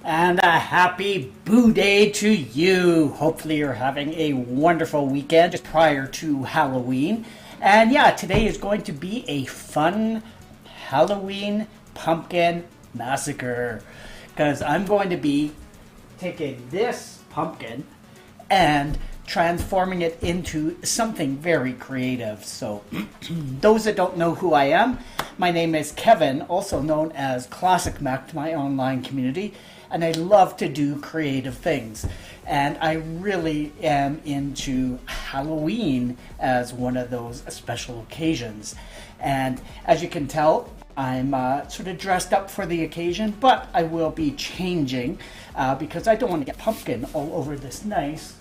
And a happy Boo Day to you. Hopefully you're having a wonderful weekend just prior to Halloween. And yeah, today is going to be a fun Halloween pumpkin massacre. because I'm going to be taking this pumpkin and transforming it into something very creative. So those that don't know who I am, my name is Kevin, also known as Classic Mac to my online community, and I love to do creative things. And I really am into Halloween as one of those special occasions. And as you can tell, I'm sort of dressed up for the occasion, but I will be changing because I don't want to get pumpkin all over this nice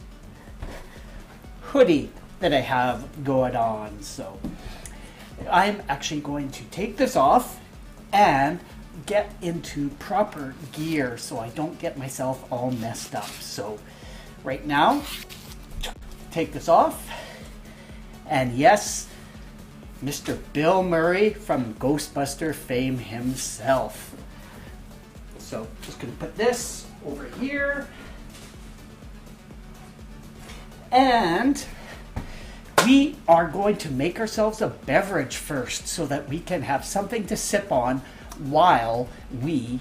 hoodie that I have going on. So I'm actually going to take this off and get into proper gear so I don't get myself all messed up. So right now, take this off, and yes, Mr. Bill Murray from Ghostbuster fame himself. So just gonna put this over here, and we are going to make ourselves a beverage first so that we can have something to sip on while we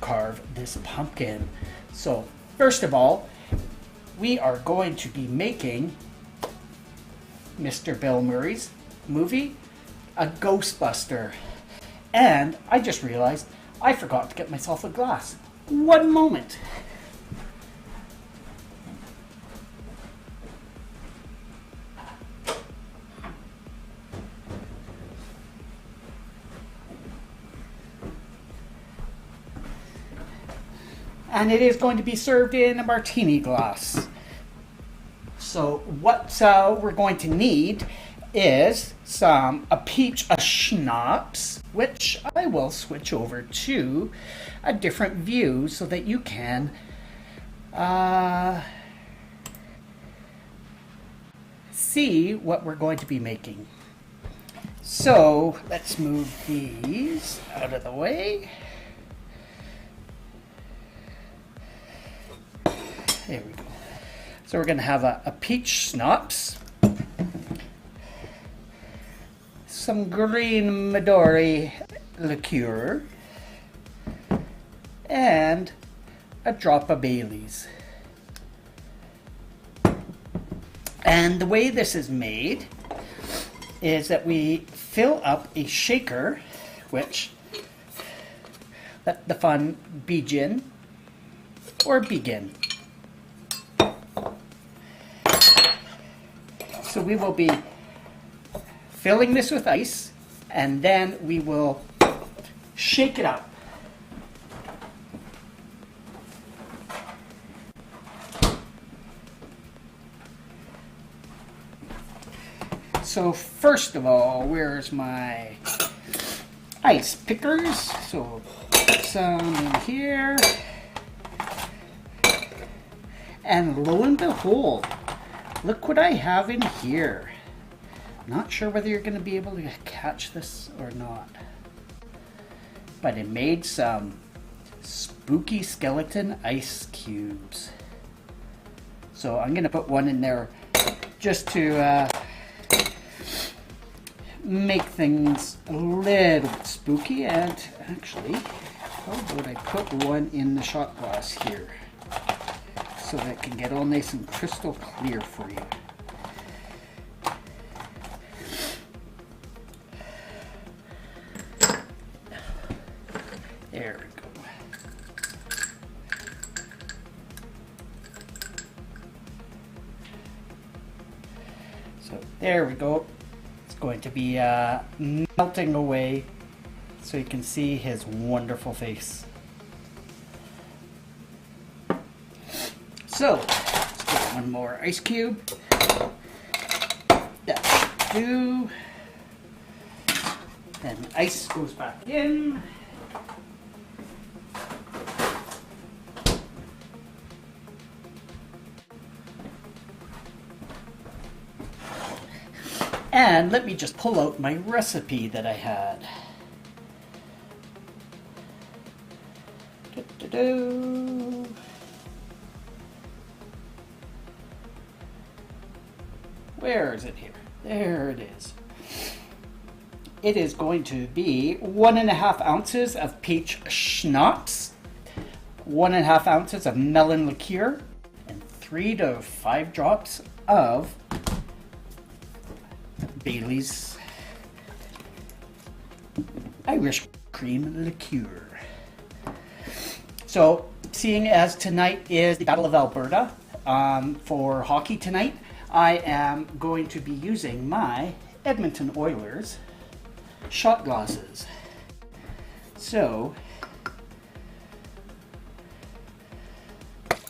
carve this pumpkin. So first of all, we are going to be making Mr. Bill Murray's movie, a Ghostbuster. And I just realized I forgot to get myself a glass. One moment. And it is going to be served in a martini glass. So what we're going to need is a peach schnapps, which I will switch over to a different view so that you can see what we're going to be making. So let's move these out of the way. There we go. So we're going to have a peach schnapps, some green Midori liqueur, and a drop of Bailey's. And the way this is made is that we fill up a shaker, which let the fun begin or begin. So we will be filling this with ice, and then we will shake it up. So first of all, where's my ice pickers? So put some in here. And lo and behold, look what I have in here. Not sure whether you're going to be able to catch this or not. But it made some spooky skeleton ice cubes. So I'm going to put one in there just to make things a little bit spooky. And actually, how about I put one in the shot glass here so that it can get all nice and crystal clear for you. There we go. So there we go. It's going to be melting away so you can see his wonderful face. So let's get one more ice cube. That should do. Then ice goes back in. And let me just pull out my recipe that I had. Where is it here? There it is. It is going to be 1.5 ounces of peach schnapps, 1.5 ounces of melon liqueur, and 3 to 5 drops of Bailey's Irish cream liqueur. So, seeing as tonight is the Battle of Alberta, for hockey tonight, I am going to be using my Edmonton Oilers shot glasses. So,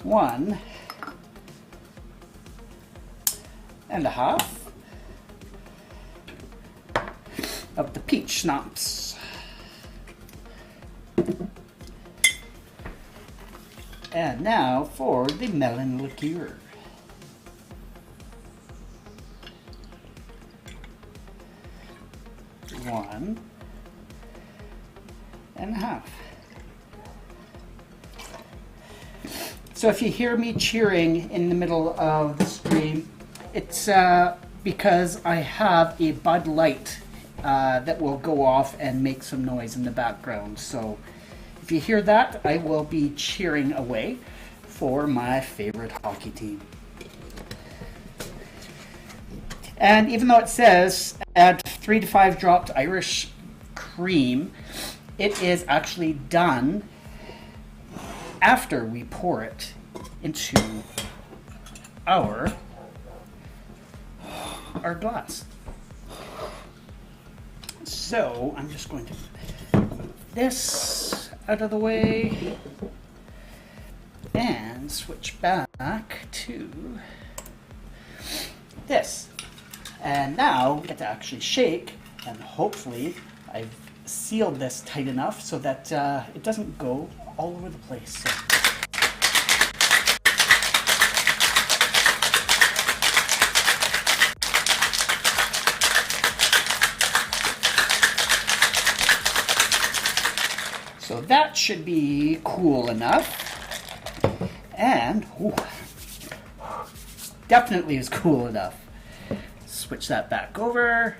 1.5 of the peach schnapps. And now for the melon liqueur. 1.5. So if you hear me cheering in the middle of the stream, it's because I have a Bud Light that will go off and make some noise in the background. So if you hear that, I will be cheering away for my favorite hockey team. And even though it says add 3 to 5 drops Irish cream, it is actually done after we pour it into our glass. So I'm just going to move this out of the way and switch back to this. And now we get to actually shake, and hopefully I've sealed this tight enough so that it doesn't go all over the place. So that should be cool enough. And definitely is cool enough. Switch that back over.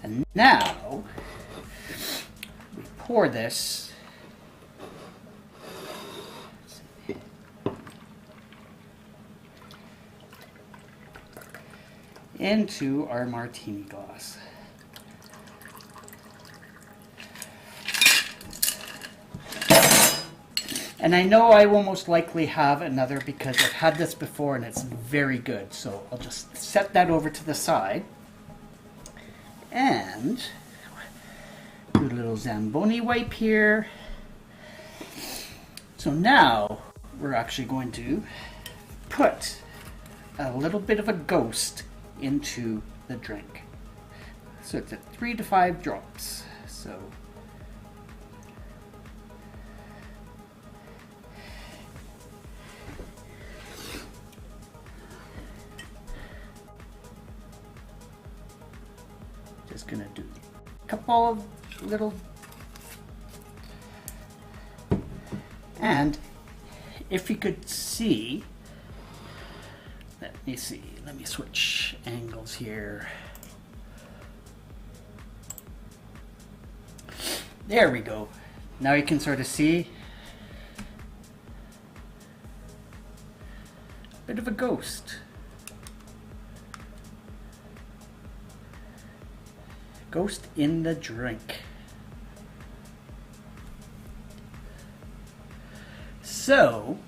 And now we pour this into our martini glass. And I know I will most likely have another because I've had this before and it's very good. So I'll just set that over to the side. And do a little Zamboni wipe here. So now we're actually going to put a little bit of a ghost into the drink. So it's at 3 to 5 drops. So just gonna do a couple of little, and if you could see, let me switch angles here. There we go. Now you can sort of see a bit of a ghost. Ghost in the drink. So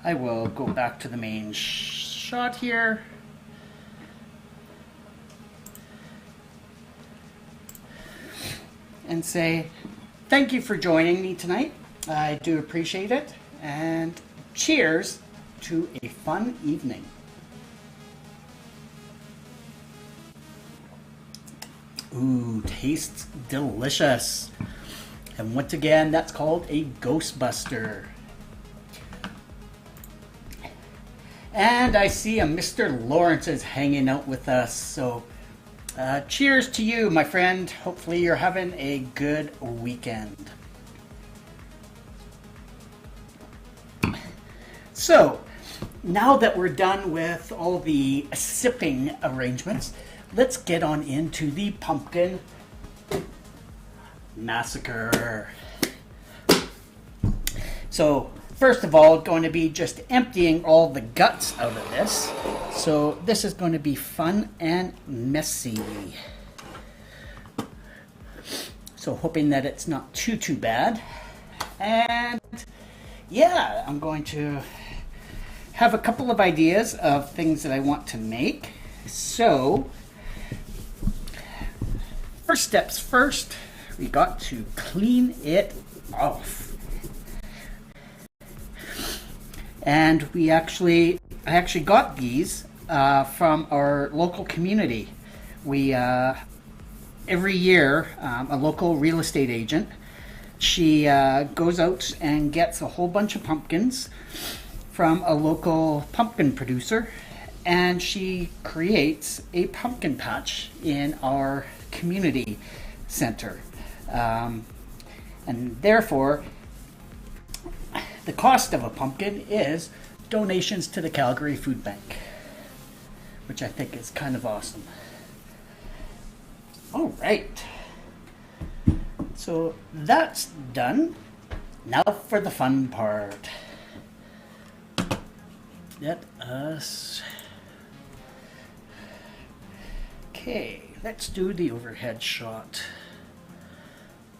I will go back to the main shot here. And say thank you for joining me tonight. I do appreciate it, and cheers to a fun evening. Ooh, tastes delicious. And once again, that's called a Ghostbuster. And I see a Mr. Lawrence is hanging out with us, so cheers to you, my friend. Hopefully you're having a good weekend. So, now that we're done with all the sipping arrangements, let's get on into the pumpkin massacre. So first of all, going to be just emptying all the guts out of this. So this is going to be fun and messy. So hoping that it's not too bad. And yeah, I'm going to have a couple of ideas of things that I want to make. So first steps first, we got to clean it off. And I actually got these from our local community. We every year, a local real estate agent, she goes out and gets a whole bunch of pumpkins from a local pumpkin producer, and she creates a pumpkin patch in our community center. And therefore, the cost of a pumpkin is donations to the Calgary Food Bank, which I think is kind of awesome. All right. So that's done. Now for the fun part. Let us... Okay, let's do the overhead shot.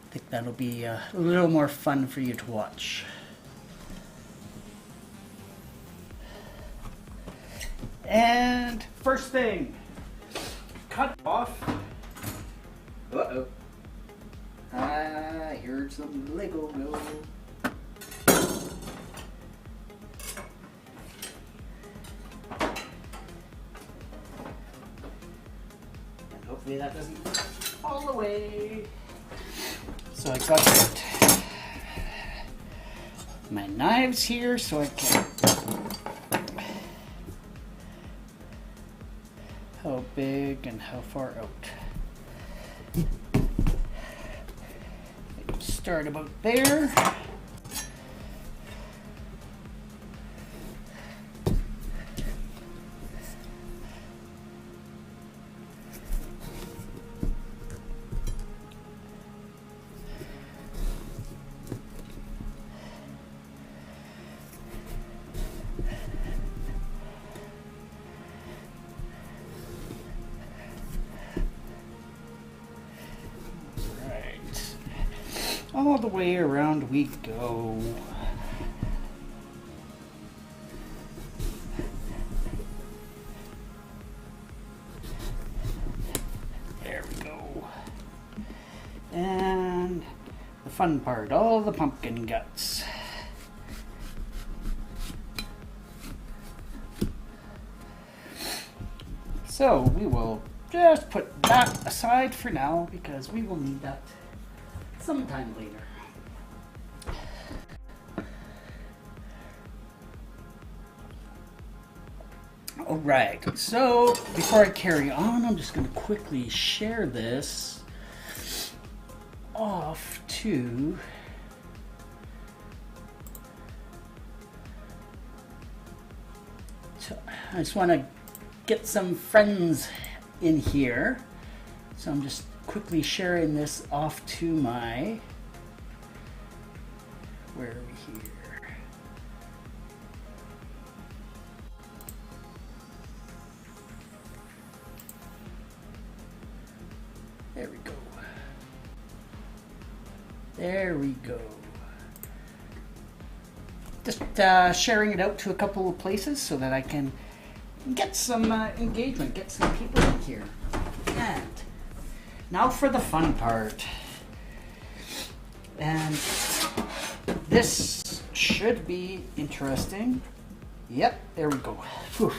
I think that'll be a little more fun for you to watch. And first thing, cut off. Uh-oh. I heard some Lego go. And hopefully that doesn't fall away. So I got my knives here so I can... How big and how far out? Start about there. All the way around we go. There we go. And the fun part, all the pumpkin guts. So we will just put that aside for now because we will need that sometime later. All right, so before I carry on, I'm just going to quickly share this off to I just want to get some friends in here. So I'm just quickly sharing this off to my, where are we here? There we go. There we go. Just sharing it out to a couple of places so that I can get some engagement, get some people in here. And now for the fun part. And this should be interesting. Yep, there we go. Whew.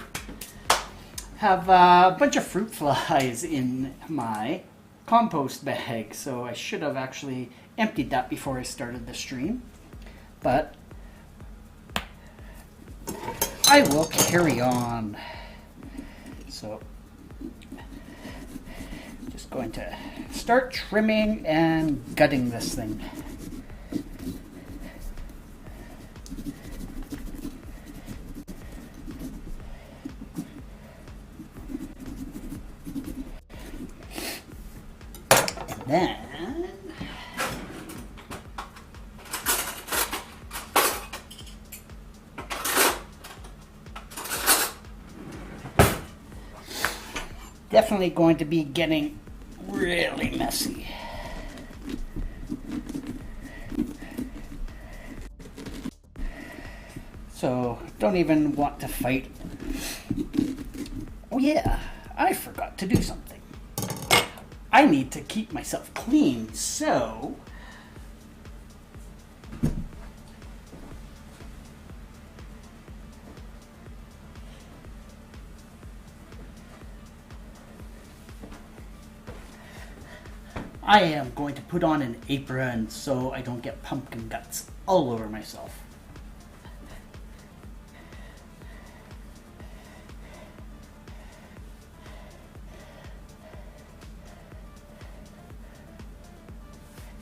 Have a bunch of fruit flies in my compost bag, so I should have actually emptied that before I started the stream, but I will carry on. So just going to start trimming and gutting this thing. Then definitely going to be getting really messy. So don't even want to fight. Oh yeah, I forgot to do something. I need to keep myself clean, so I am going to put on an apron so I don't get pumpkin guts all over myself.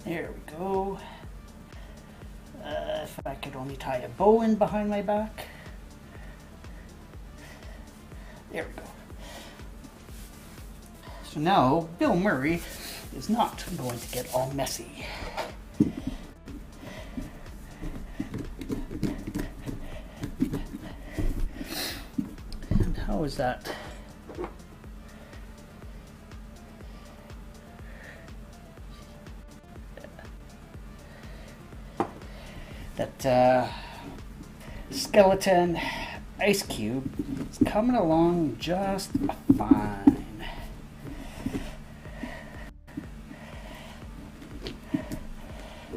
There we go. If I could only tie a bow in behind my back. There we go. So now Bill Murray is not going to get all messy. And how is that? That skeleton ice cube is coming along just fine.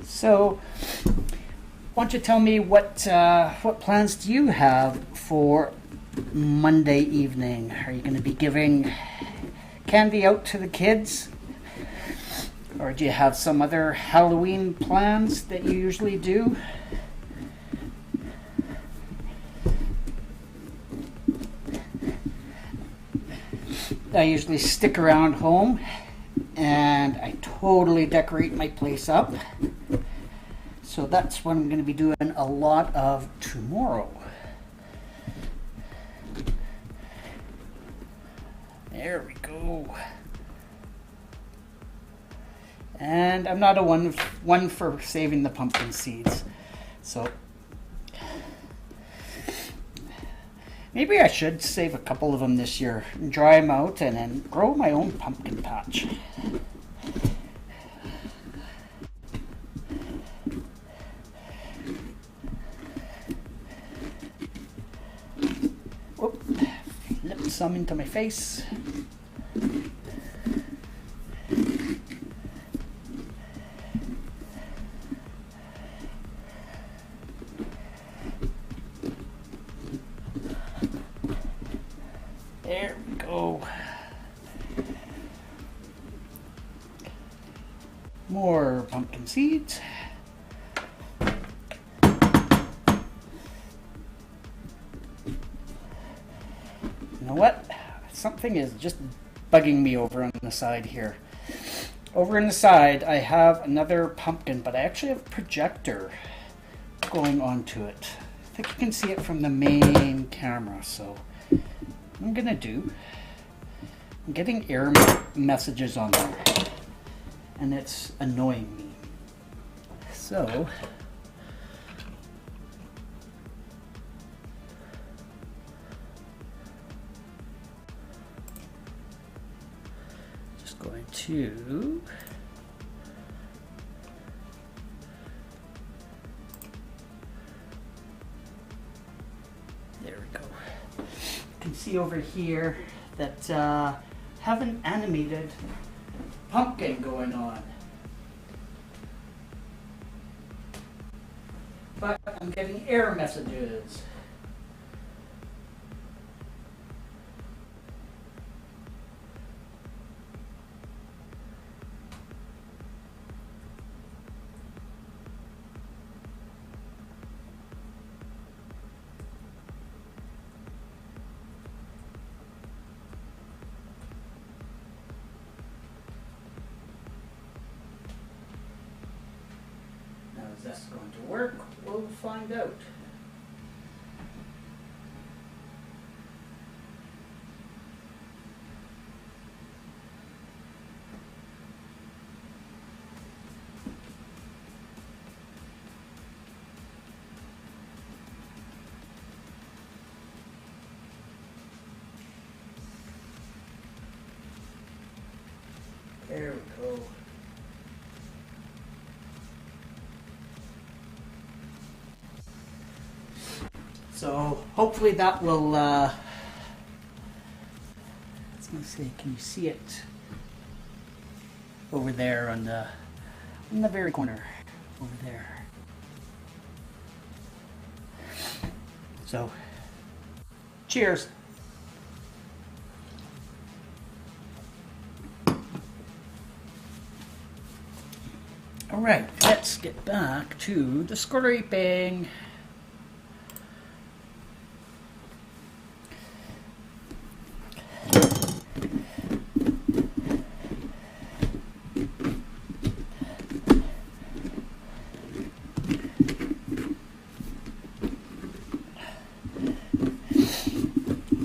So, why don't you tell me what plans do you have for Monday evening? Are you going to be giving candy out to the kids? Or do you have some other Halloween plans that you usually do? I usually stick around home and I totally decorate my place up. So that's what I'm going to be doing a lot of tomorrow. There we go. And I'm not a one for saving the pumpkin seeds. So maybe I should save a couple of them this year, and dry them out, and then grow my own pumpkin patch. Whoop, flipped some into my face. There we go. More pumpkin seeds. You know what? Something is just bugging me over on the side here. Over on the side, I have another pumpkin, but I actually have a projector going onto it. I think you can see it from the main camera, so I'm gonna do. I'm getting error messages on there, and it's annoying me. So just going to there we go. You can see over here that have an animated pumpkin going on. But I'm getting error messages. Is this going to work? We'll find out. So hopefully that will, I was going to say, can you see it over there on the very corner over there? So, cheers. All right, let's get back to the scraping.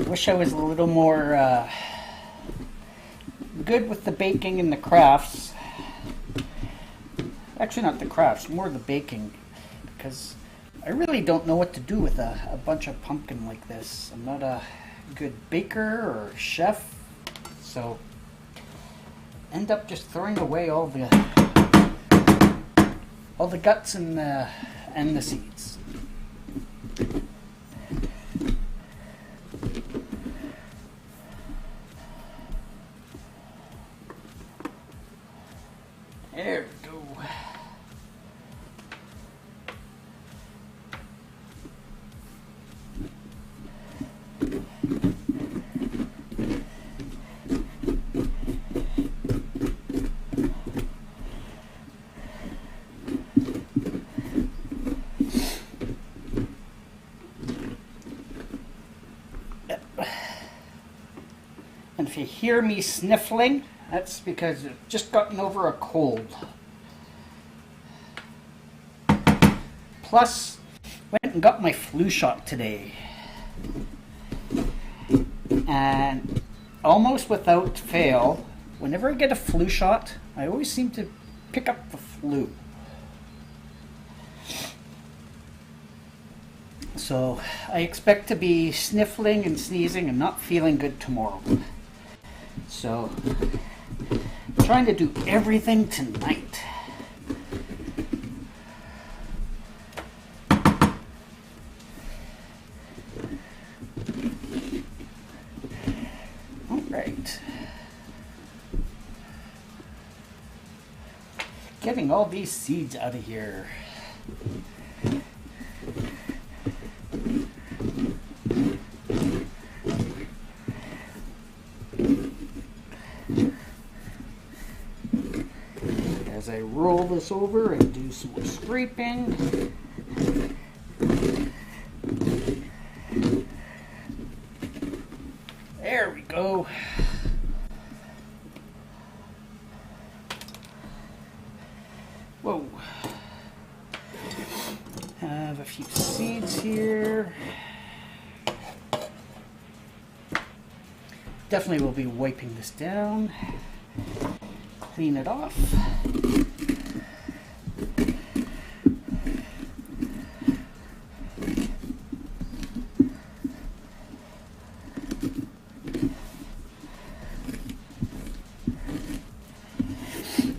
Wish I was a little more good with the baking and the crafts. Actually, not the crafts, more the baking, because I really don't know what to do with a bunch of pumpkin like this. I'm not a good baker or chef, so end up just throwing away all the guts and the seeds. There we go. And if you hear me sniffling, that's because I've just gotten over a cold. Plus, went and got my flu shot today. And almost without fail, whenever I get a flu shot, I always seem to pick up the flu. So I expect to be sniffling and sneezing and not feeling good tomorrow. So I'm trying to do everything tonight. All right. Getting all these seeds out of here. As I roll this over and do some more scraping. There we go. Whoa. Have a few seeds here. Definitely will be wiping this down. Clean it off.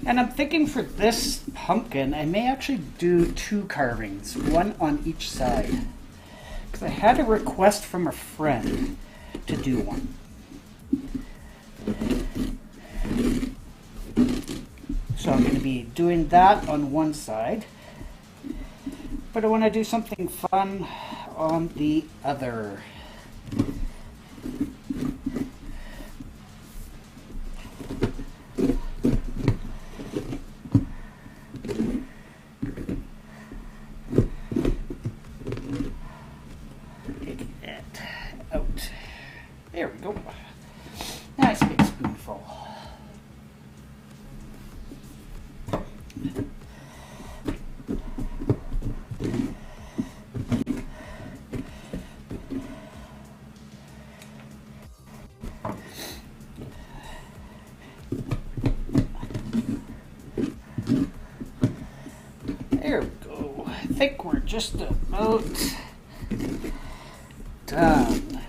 And I'm thinking for this pumpkin, I may actually do 2 carvings, one on each side. Because I had a request from a friend to do one. So I'm going to be doing that on one side. But I want to do something fun on the other. Take that out. There we go. Nice big spoonful. There we go. I think we're just about done.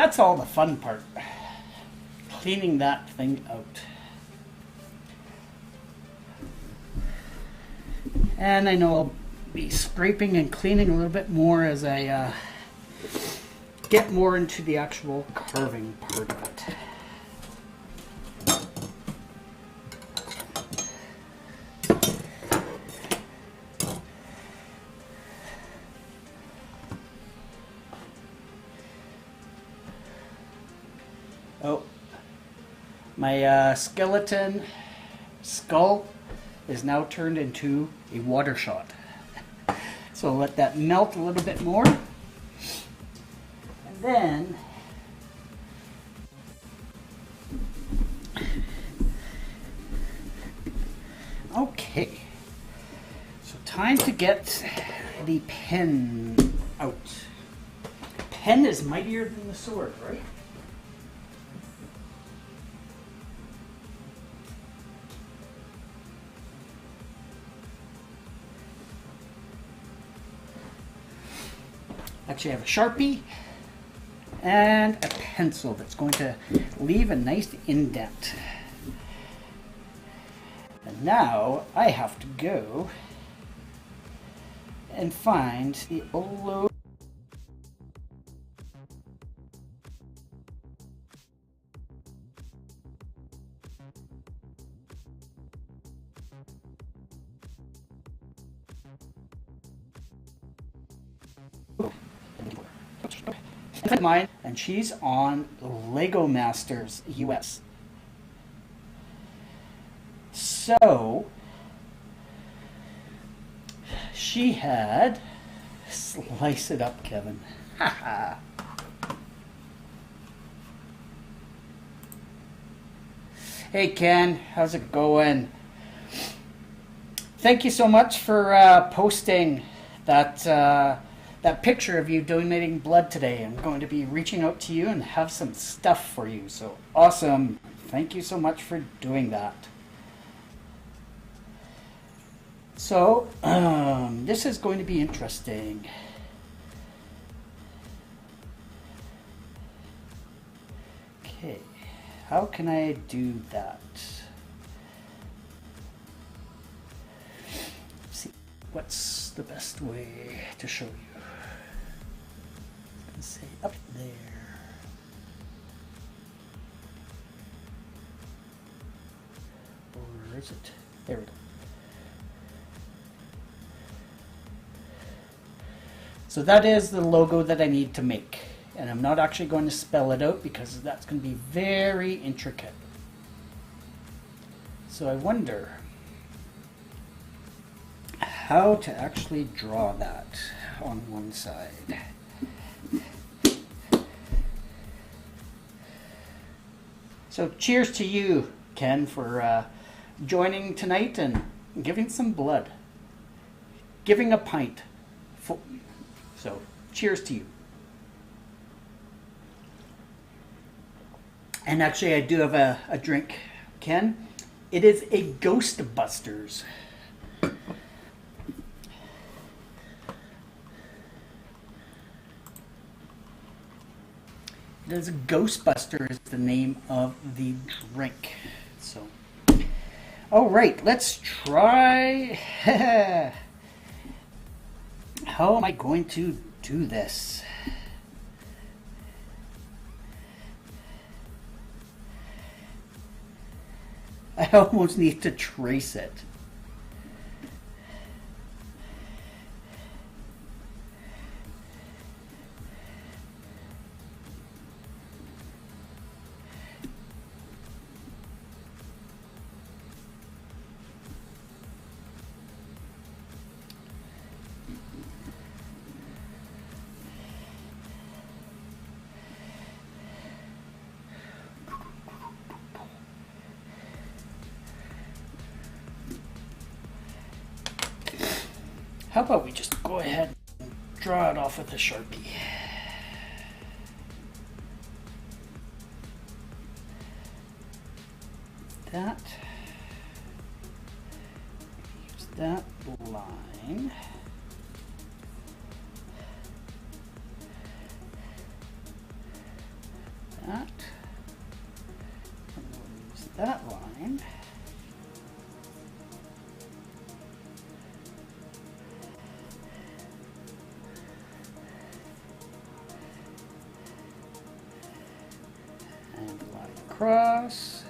that's all the fun part. Cleaning that thing out. And I know I'll be scraping and cleaning a little bit more as I get more into the actual carving part of it. Oh, my skeleton skull is now turned into a water shot. So I'll let that melt a little bit more. And then okay. So time to get the pen out. Pen is mightier than the sword, right? Actually, I have a Sharpie and a pencil that's going to leave a nice indent. And now I have to go and find the old mine, and she's on Lego Masters US. So she had slice it up, Kevin. Haha. Hey Ken, how's it going? Thank you so much for posting that that picture of you donating blood today. I'm going to be reaching out to you and have some stuff for you. So awesome. Thank you so much for doing that. So this is going to be interesting. Okay, how can I do that? Let's see, what's the best way to show you? Say up there. Or is it? There we go. So that is the logo that I need to make. And I'm not actually going to spell it out because that's going to be very intricate. So I wonder how to actually draw that on one side. So cheers to you, Ken, for joining tonight and giving some blood. Giving a pint. So cheers to you. And actually I do have a drink, Ken. It is a Ghostbusters. It is Ghostbusters, the name of the drink. So, all right, let's try. How am I going to do this? I almost need to trace it. How about we just go ahead and draw it off with a Sharpie. That. Use that line. that line. And line across.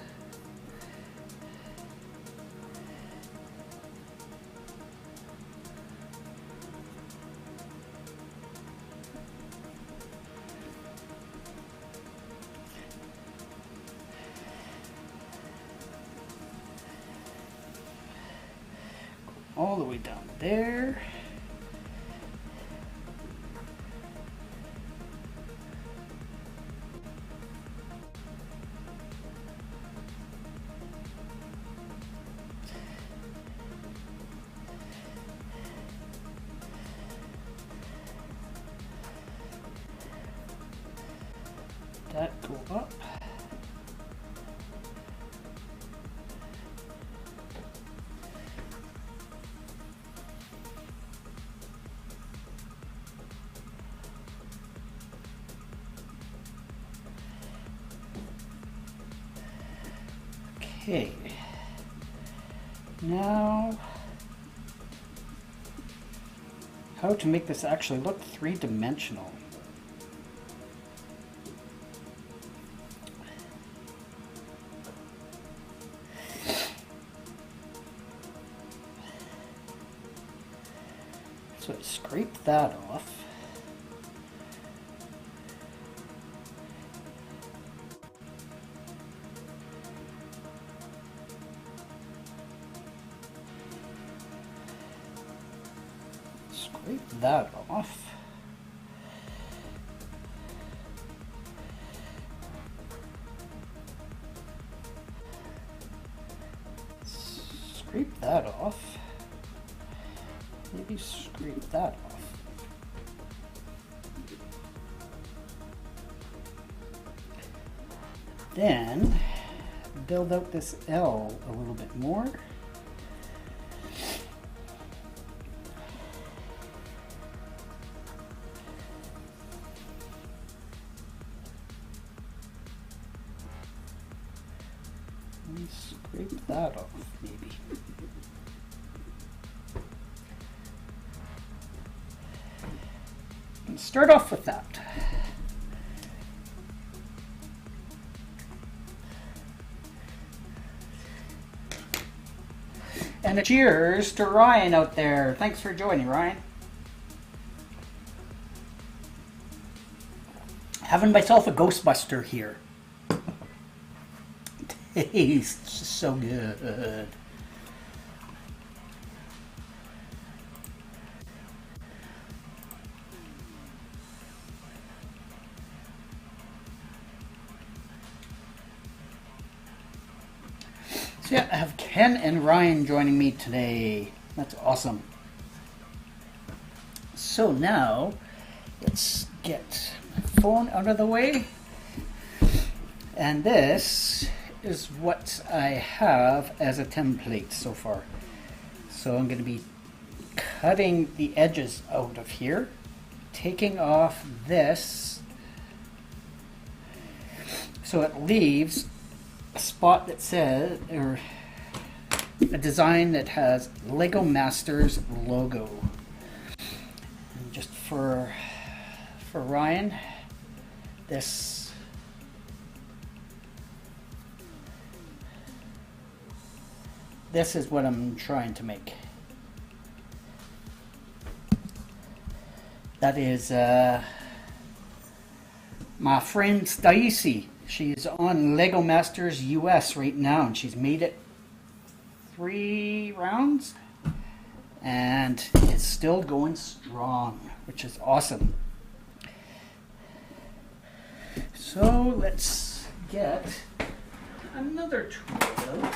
All the way down there. That go up. Okay, now how to make this actually look three-dimensional. So I scrape that off. Scrape that off. Scrape that off. Maybe scrape that off. Then build out this L a little bit more. And scrape that off, maybe. And start off with that. And a cheers to Ryan out there. Thanks for joining, Ryan. Having myself a Ghostbuster here. Tastes so good. So yeah, I have Ken and Ryan joining me today. That's awesome. So now, let's get my phone out of the way. And this is what I have as a template so far. So I'm going to be cutting the edges out of here, taking off this, so it leaves a spot that says, or a design that has Lego Masters logo. And just for Ryan, this is what I'm trying to make. That is my friend Stacy. She's on Lego Masters US right now, and she's made it 3 rounds, and it's still going strong, which is awesome. So let's get another tool out.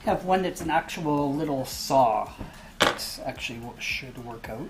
Have one that's an actual little saw. That's actually what should work out.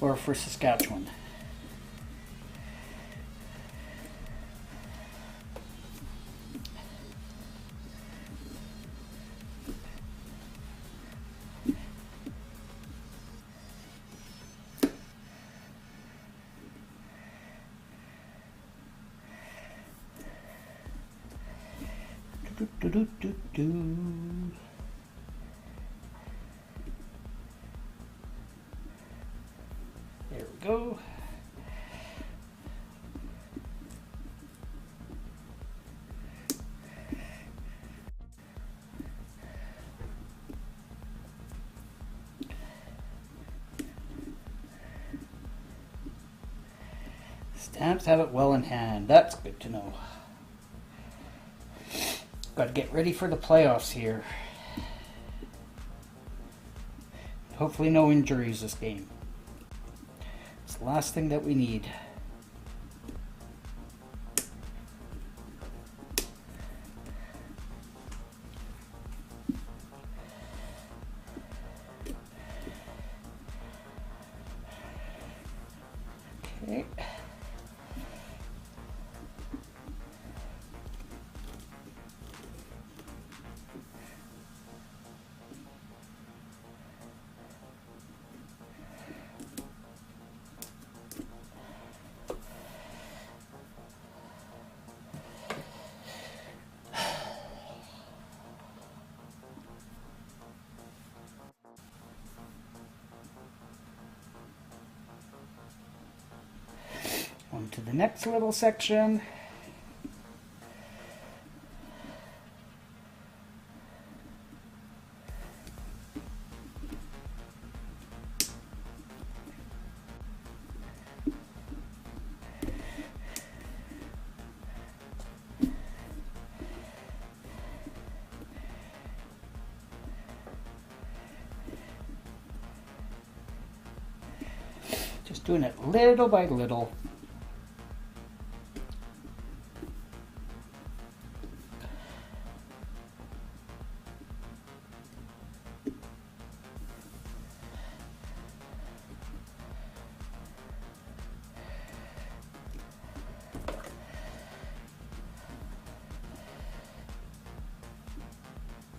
or for Saskatchewan. Do, do, do, do. There we go. Stamps have it well in hand. That's good to know. Got to get ready for the playoffs here. Hopefully no injuries this game. It's the last thing that we need. Okay. On to the next little section. Just doing it little by little.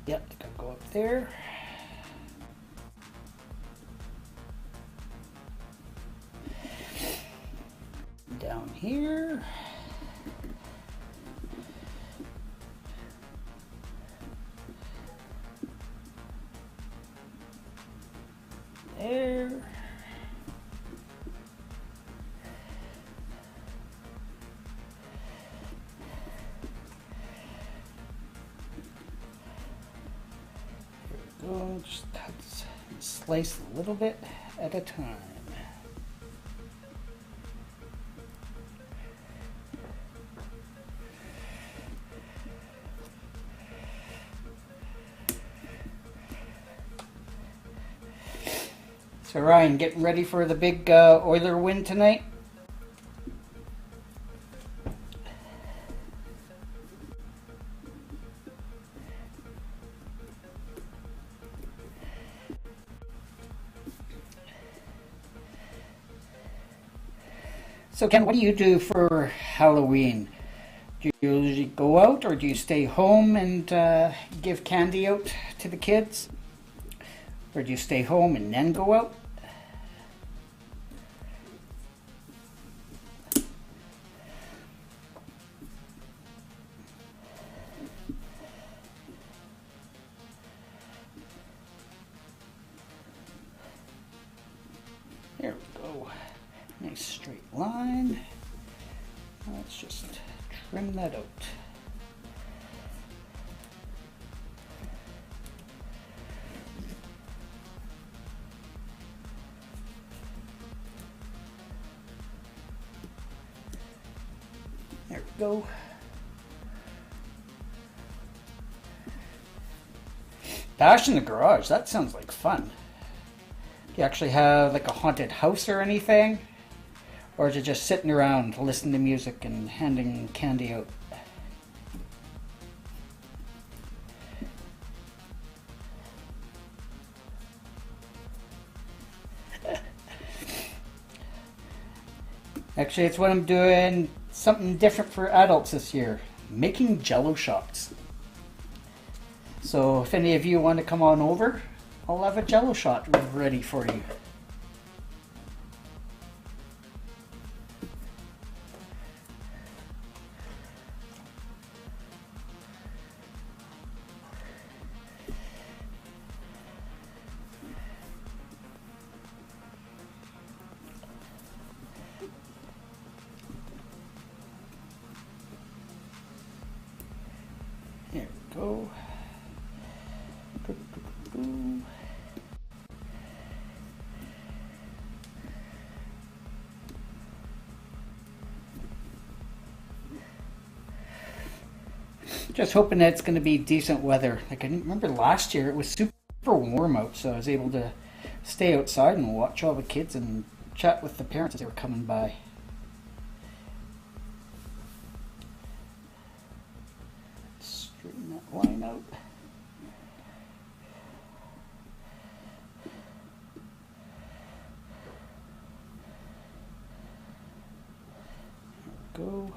Yep, I can go up there. Down here. There. Go, just cut and slice a little bit at a time. So Ryan, getting ready for the big Oiler win tonight? So Ken, what do you do for Halloween? Do you usually go out or do you stay home and give candy out to the kids? Or do you stay home and then go out? There we go. Nice straight line. Let's just trim that out. There we go. Bash in the garage, that sounds like fun. Do you actually have like a haunted house or anything? Or is it just sitting around listening to music and handing candy out? Actually, it's what I'm doing, something different for adults this year. Making Jello shots. So if any of you want to come on over, I'll have a Jello shot ready for you. There we go. Just hoping that it's going to be decent weather. Like I remember last year, it was super warm out, so I was able to stay outside and watch all the kids and chat with the parents as they were coming by. Straighten that line out. There we go.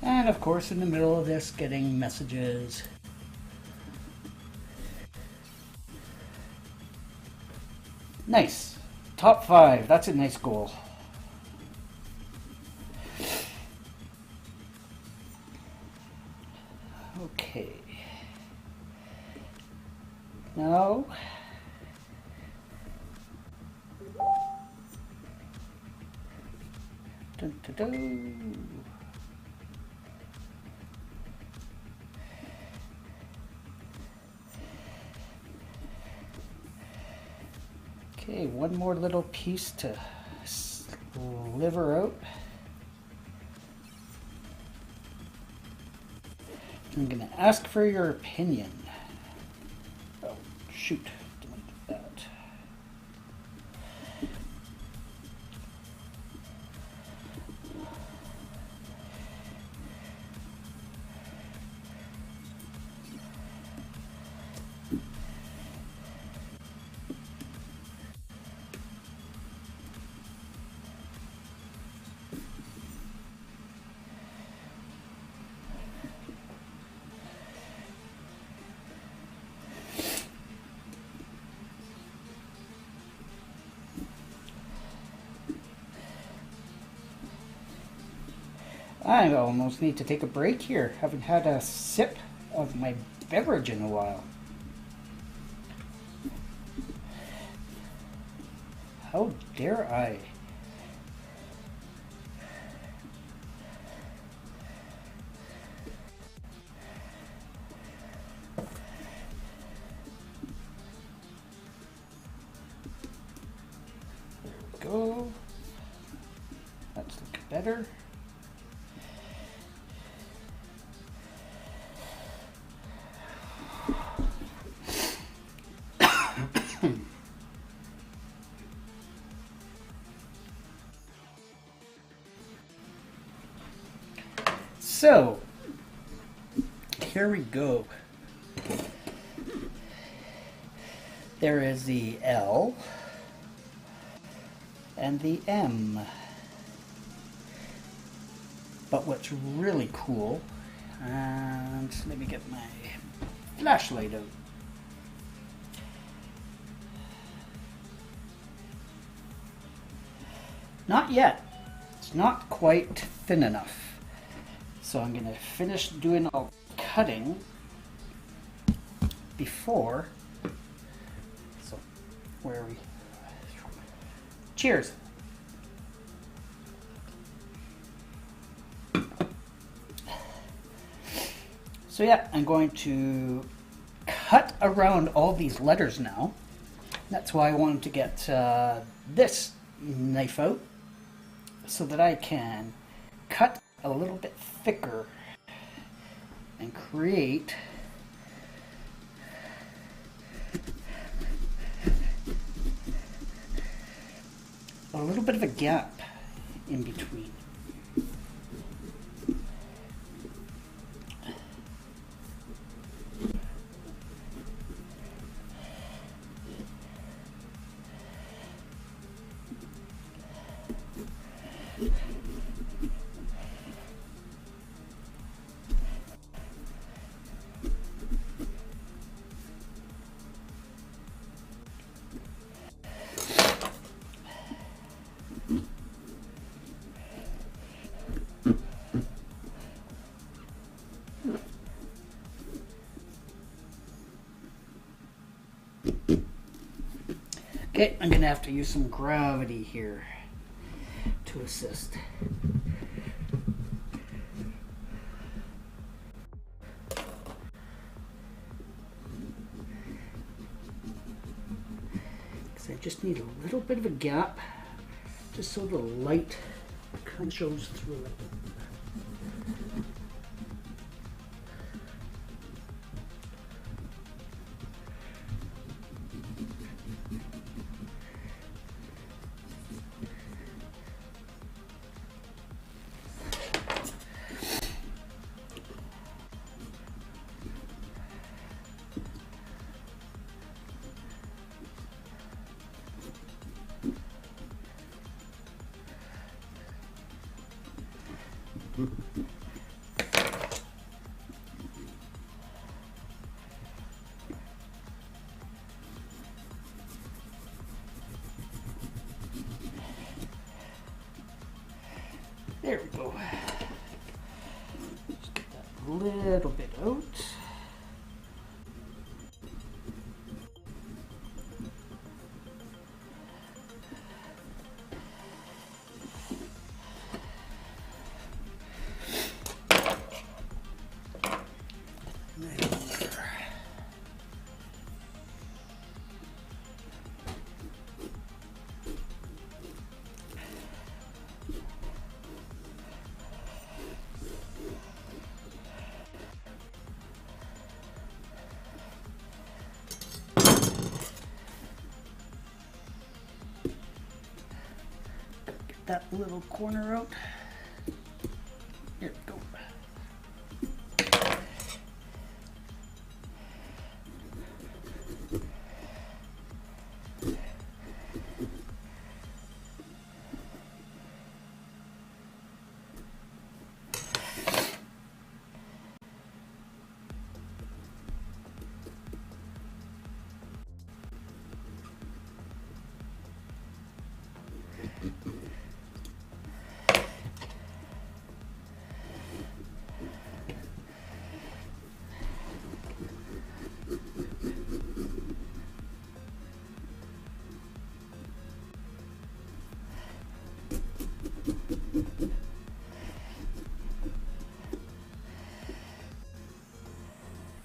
And of course, in the middle of this, getting messages. Nice. Top 5. That's a nice goal. Okay. Now, dun, dun, dun. Okay, one more little piece to sliver out. I'm going to ask for your opinion. Oh, shoot. Delete that. I almost need to take a break here. Haven't had a sip of my beverage in a while. How dare I? There we go. That's looking better. So, here we go. There is the L and the M. But what's really cool, and let me get my flashlight out. Not yet. It's not quite thin enough. So I'm going to finish doing all cutting before. So where are we? Cheers. So yeah, I'm going to cut around all these letters now. That's why I wanted to get this knife out so that I can cut a little bit thicker and create a little bit of a gap in between. Okay, I'm going to have to use some gravity here to assist. Because I just need a little bit of a gap, just so the light kind of shows through it. There we go. Just get that a little bit out. That little corner out. Here we go.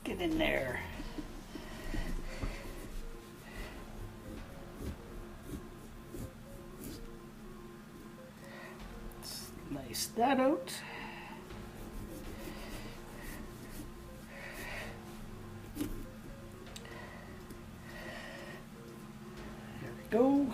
Get in there. Slice that out. There we go.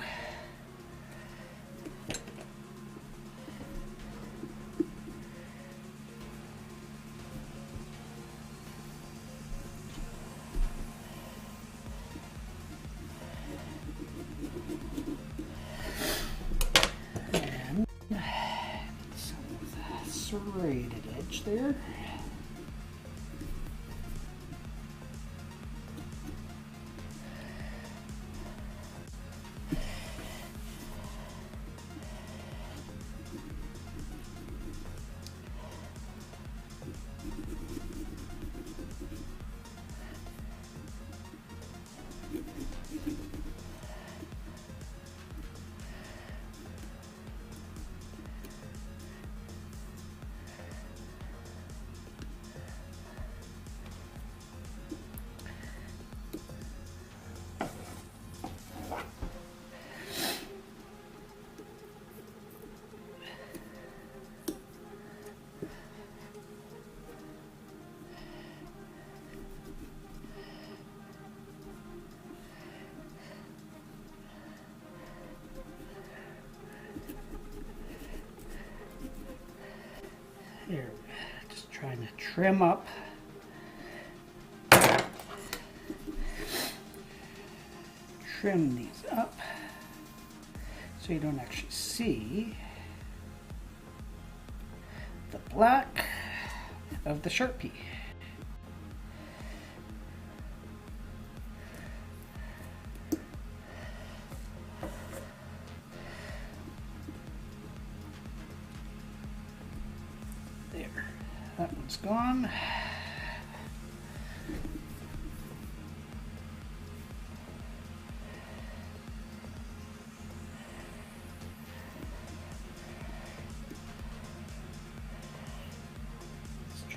Serrated edge there. trying to trim up. Trim these up so you don't actually see the black of the Sharpie. There, that one's gone.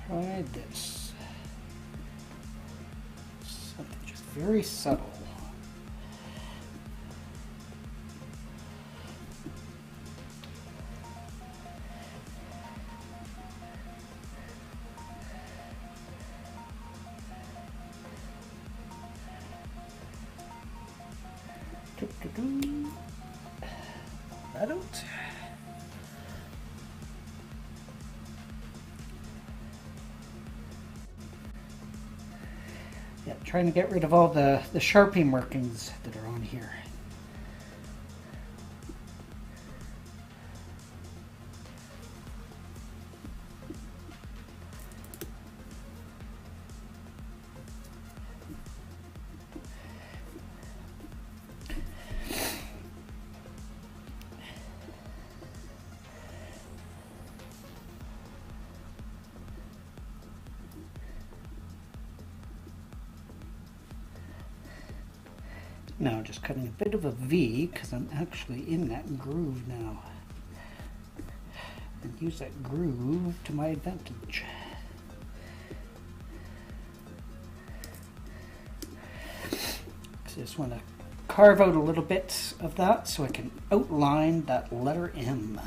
Try this. Something just very subtle. That out. Yeah, trying to get rid of all the Sharpie markings that are on here. Now just cutting a bit of a V because I'm actually in that groove now. And use that groove to my advantage. So I just want to carve out a little bit of that so I can outline that letter M.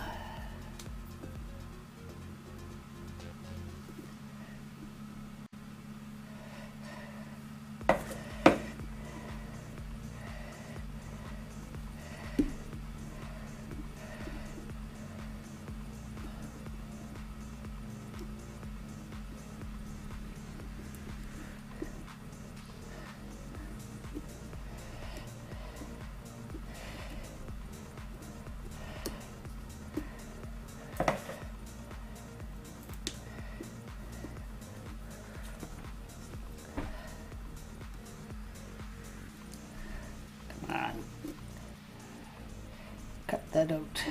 Cut that out.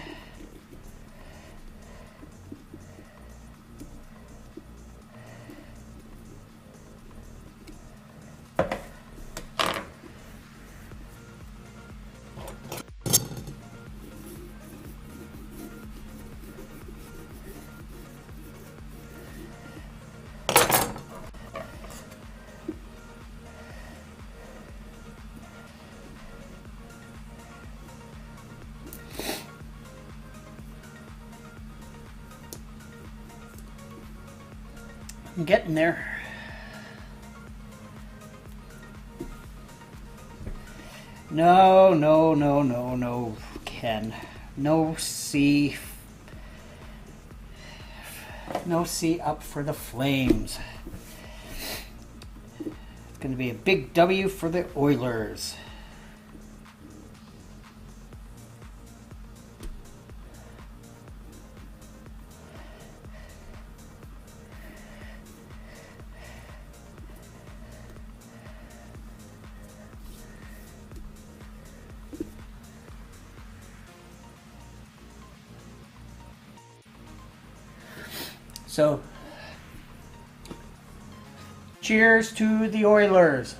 I'm getting there. No, no, no, no, no, Ken. No C. No C up for the Flames. It's going to be a big W for the Oilers. So, cheers to the Oilers.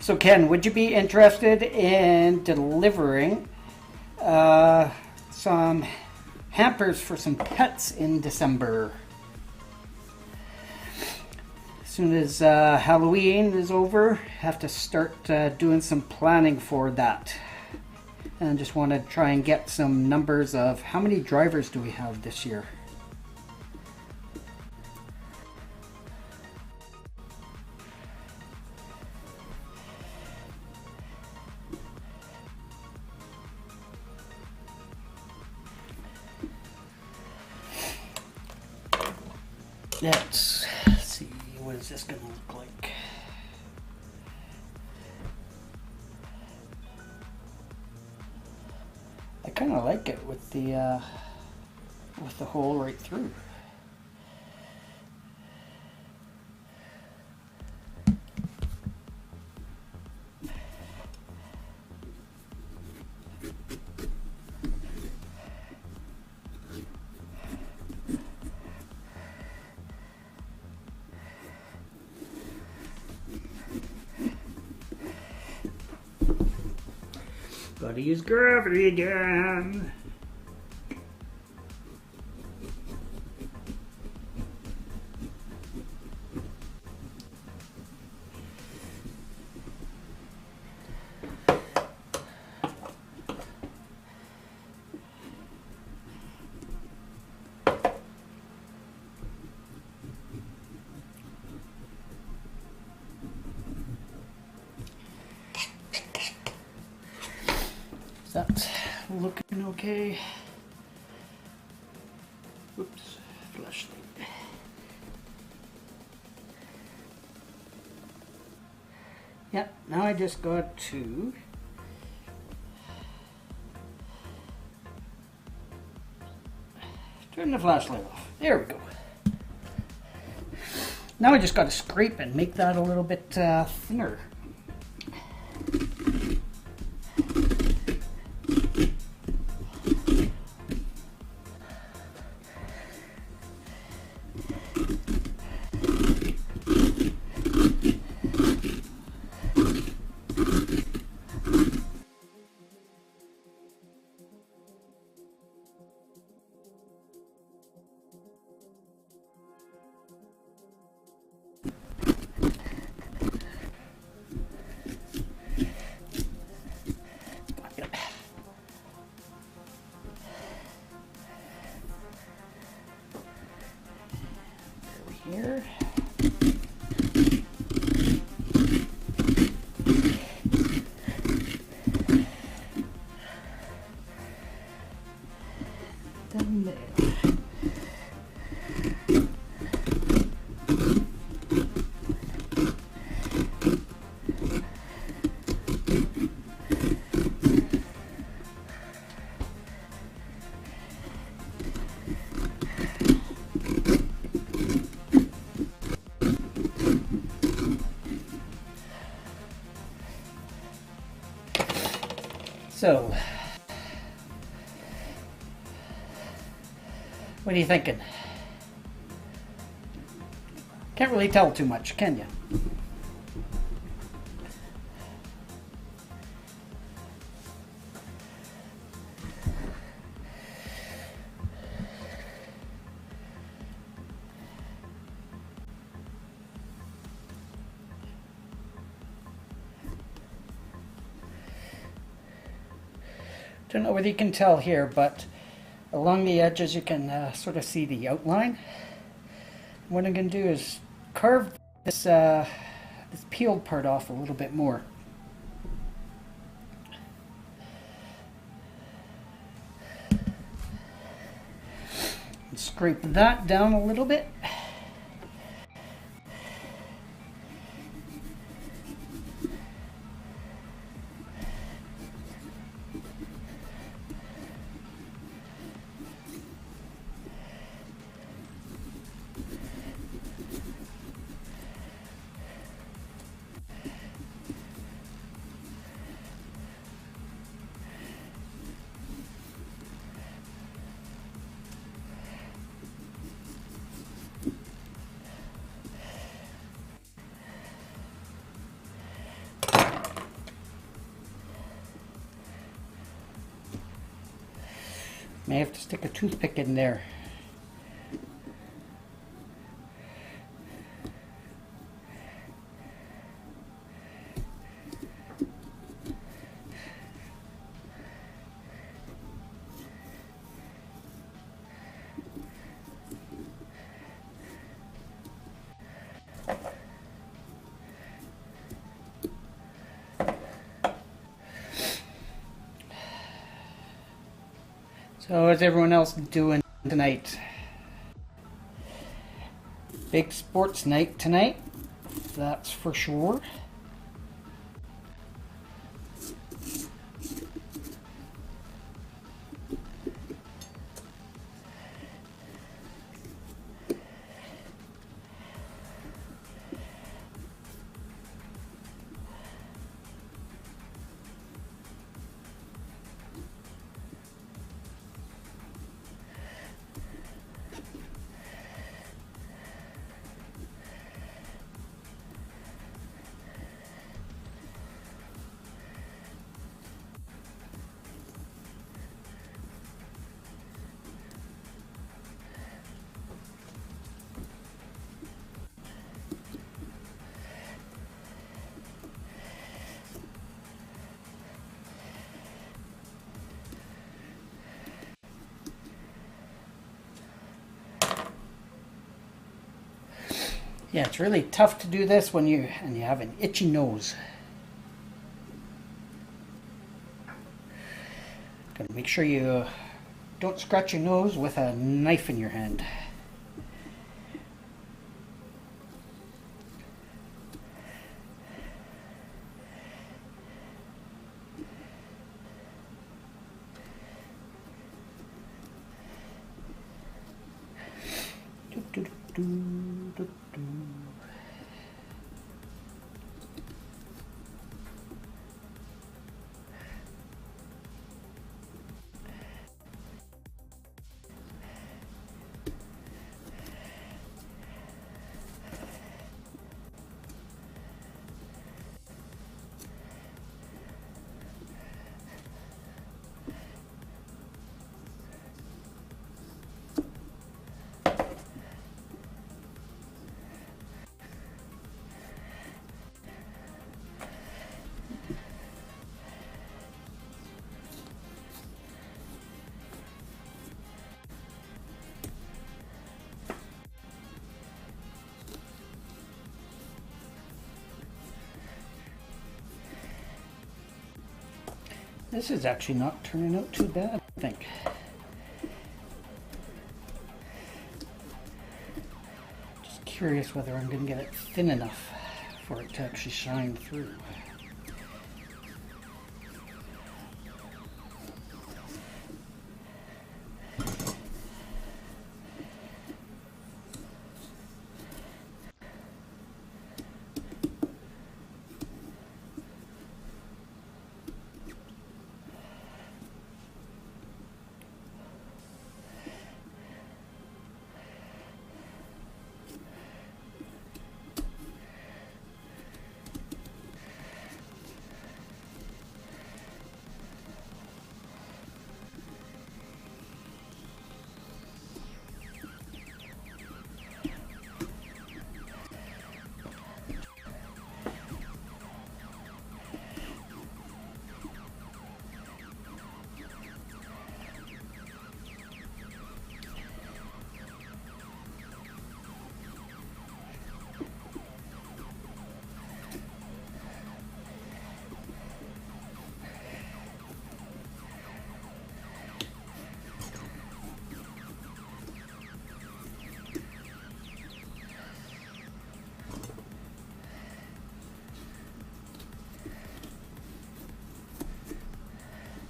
So Ken, would you be interested in delivering some hampers for some pets in December? soon as Halloween is over, have to start doing some planning for that. And just want to try and get some numbers of how many drivers do we have this year. Let's see, what is this going to look like? I kind of like it with the hole right through. Gotta use gravity again. Is that looking okay? Oops, flashlight. Yep, now I just got to turn the flashlight off. There we go. Now I just got to scrape and make that a little bit thinner. Here. Down there. So, what are you thinking? Can't really tell too much, can you? Don't know whether you can tell here, but along the edges you can sort of see the outline. What I'm going to do is carve this peeled part off a little bit more. And scrape that down a little bit. May have to stick a toothpick in there. So how's everyone else doing tonight? Big sports night tonight, that's for sure. Yeah, it's really tough to do this when you have an itchy nose. Gotta make sure you don't scratch your nose with a knife in your hand. This is actually not turning out too bad, I think. Just curious whether I'm going to get it thin enough for it to actually shine through.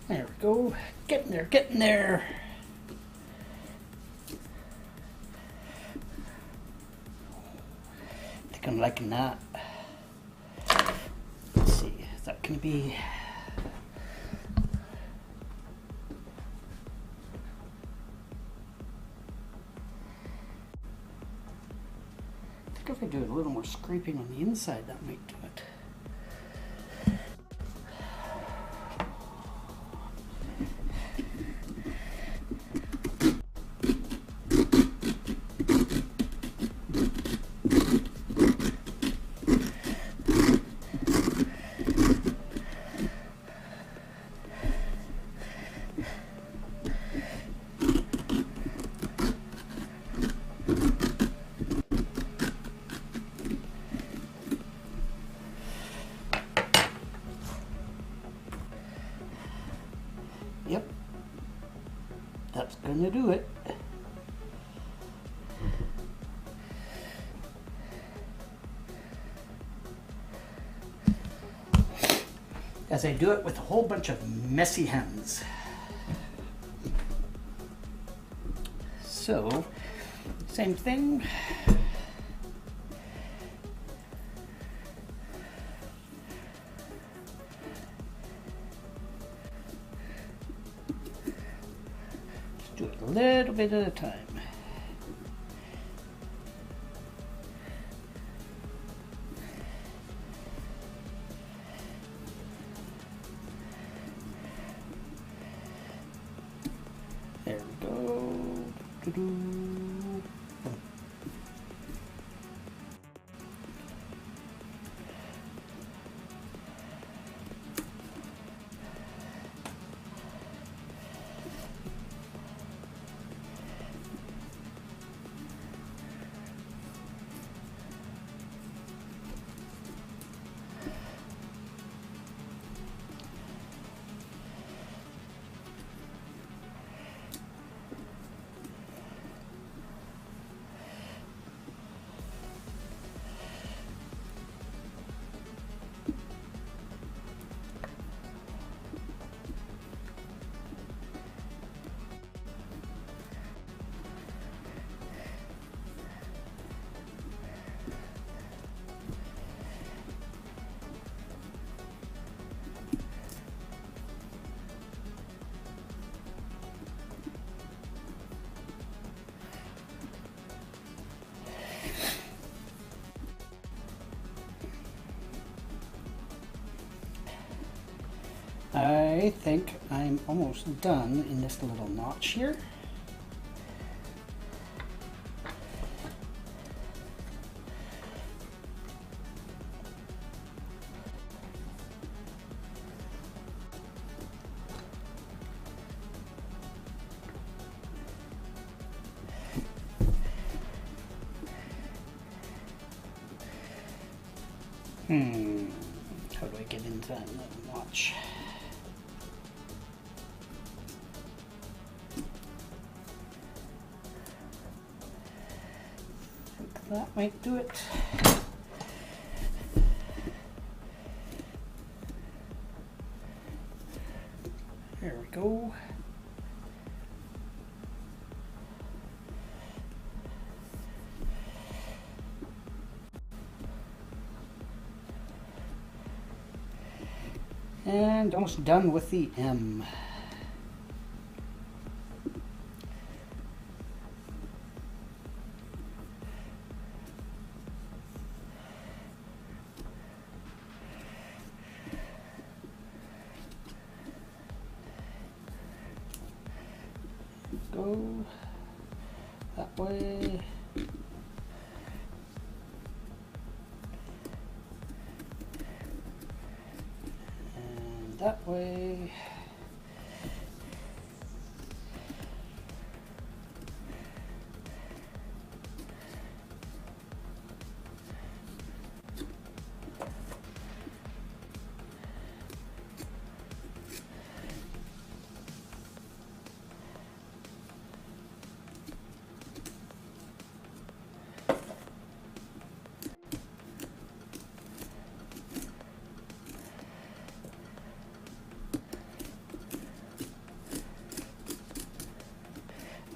There we go. Getting there, getting there. I think I'm liking that. Let's see, is that going to be... I think if I do a little more scraping on the inside, that might do it. gonna do it. As I do it with a whole bunch of messy hands. So, same thing. Just do it a little bit at a time. There we go. Doo-doo. I think I'm almost done in this little notch here. How do I get into that little notch? That might do it. There we go. And almost done with the M. Go that way. And that way.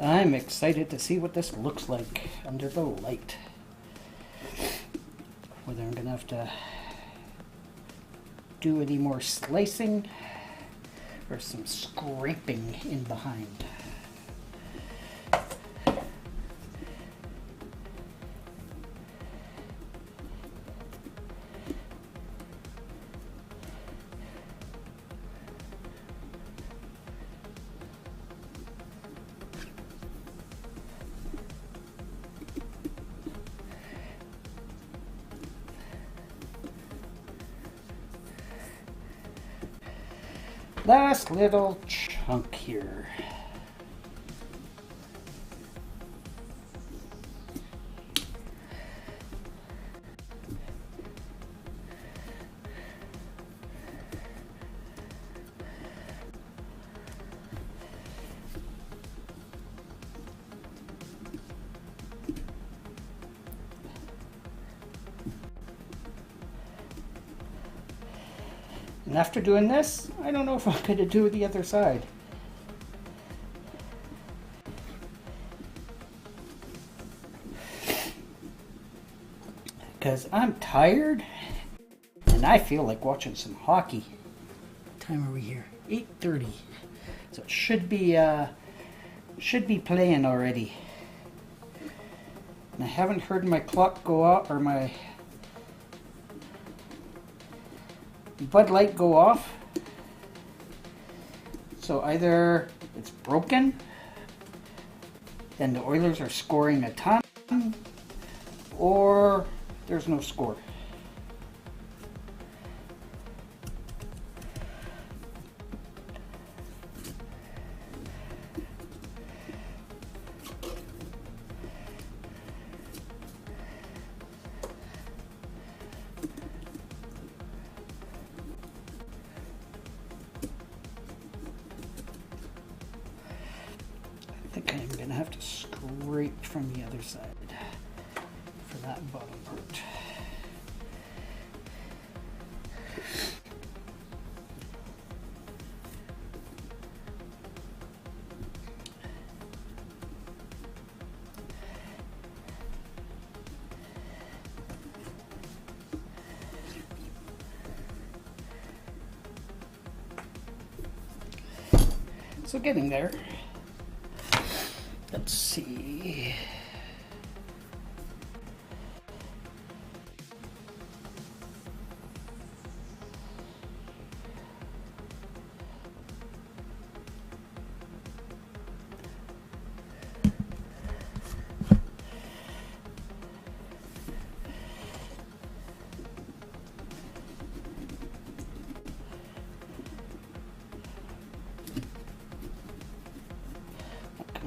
I'm excited to see what this looks like under the light. Whether I'm going to have to do any more slicing or some scraping in behind. Last little chunk here. And after doing this, I don't know if I'm going to do the other side. Because I'm tired and I feel like watching some hockey. What time are we here? 8:30. So it should be playing already. And I haven't heard my clock go off or my Bud Light go off. So either it's broken and the Oilers are scoring a ton, or there's no score. I think I'm going to have to scrape from the other side for that bottom part. So getting there. Let's see.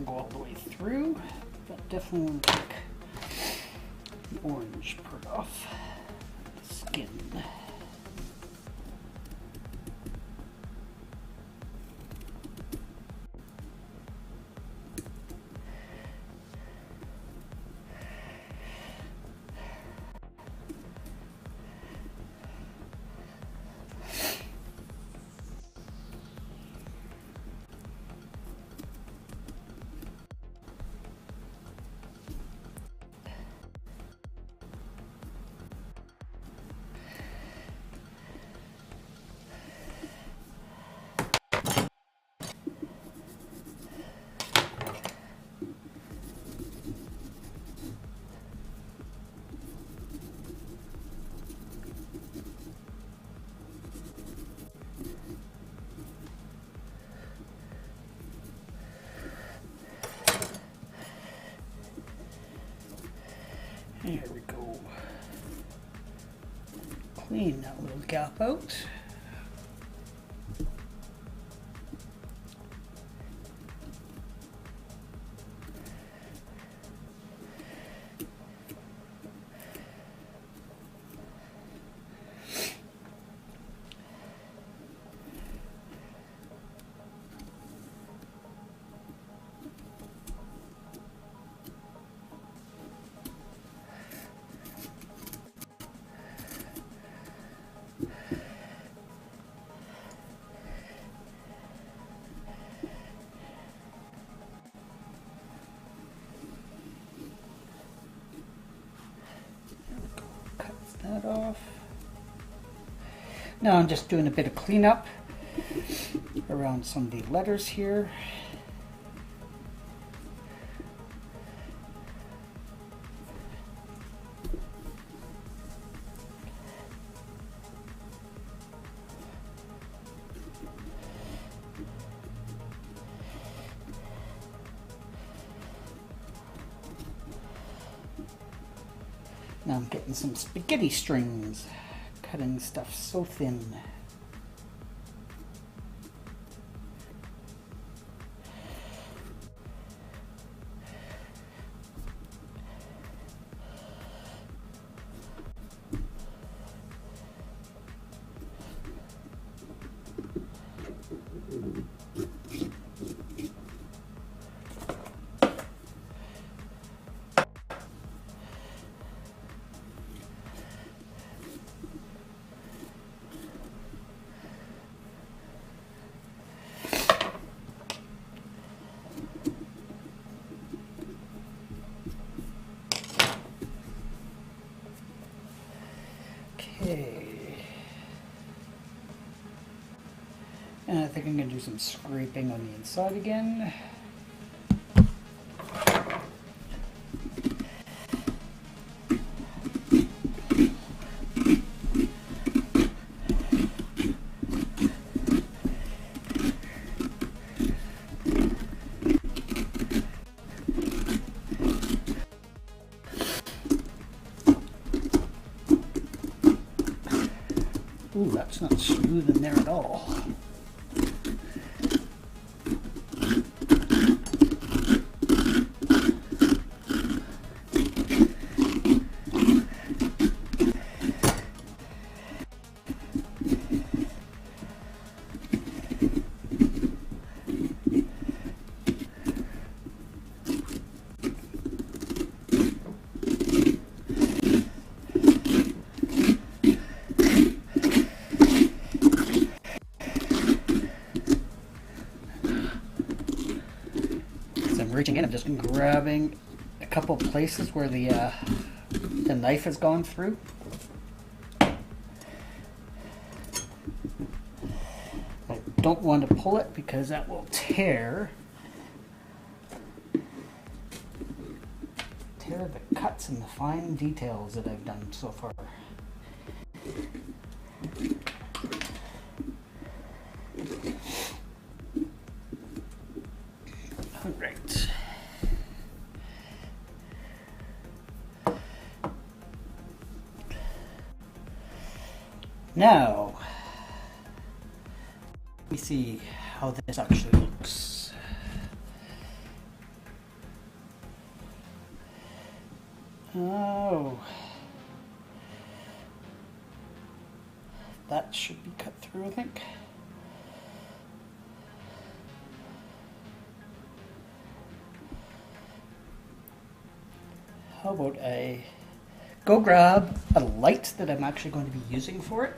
Go all the way through, but definitely want to take the orange part off the skin. There we go. Clean that little gap out. That off. Now I'm just doing a bit of cleanup around some of the letters here. Now I'm getting some spaghetti strings, cutting stuff so thin. And I think I'm going to do some scraping on the inside again. Ooh, that's not smooth in there at all. Reaching in, I'm just grabbing a couple places where the knife has gone through. I don't want to pull it because that will tear the cuts and the fine details that I've done so far. All right. Now, let me see how this actually looks. Oh, that should be cut through, I think. How about I go grab a light that I'm actually going to be using for it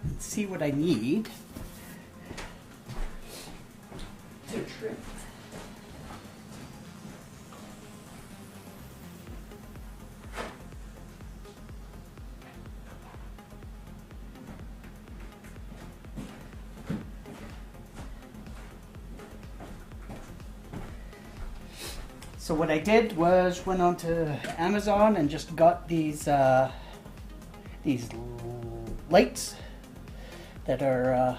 and see what I need to trim. So what I did was went on to Amazon and just got these lights that are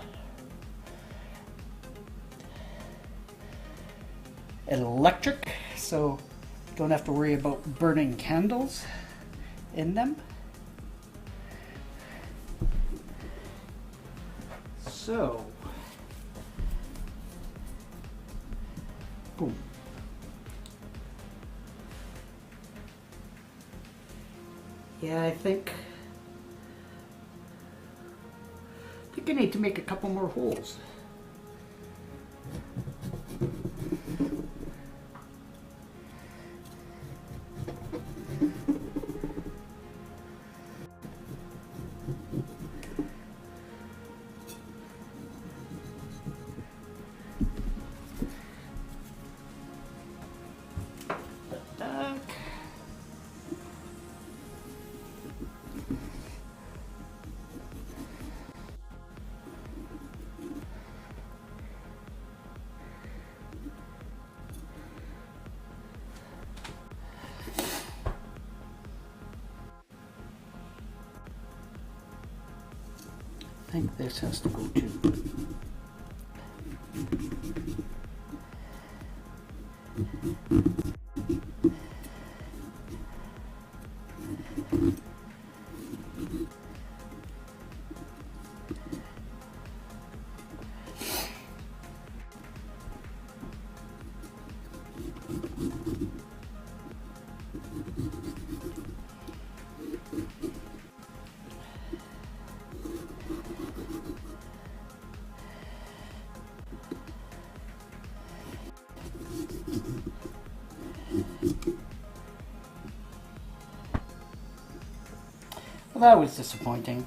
electric, so don't have to worry about burning candles in them. So, boom. Yeah, I think I need to make a couple more holes. I think this has to go too. Well, that was disappointing.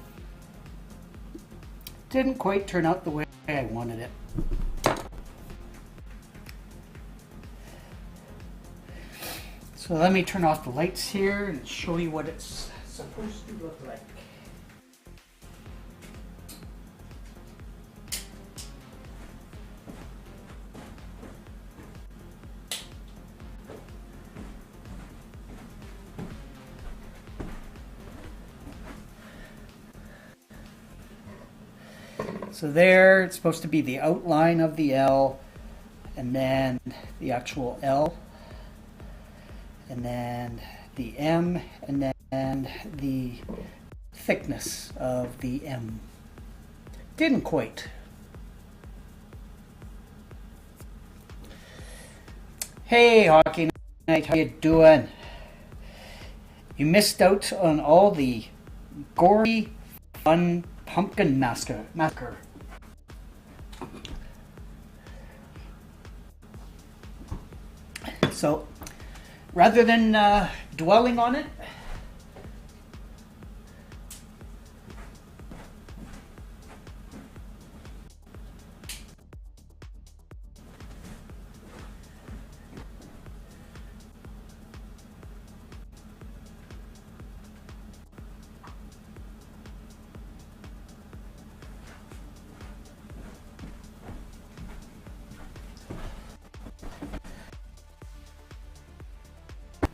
Didn't quite turn out the way I wanted it. So let me turn off the lights here and show you what it's supposed to look like. So there, it's supposed to be the outline of the L, and then the actual L, and then the M, and then the thickness of the M. Didn't quite. Hey, Hockey Night, how you doing? You missed out on all the gory, fun pumpkin massacre. So, rather than dwelling on it,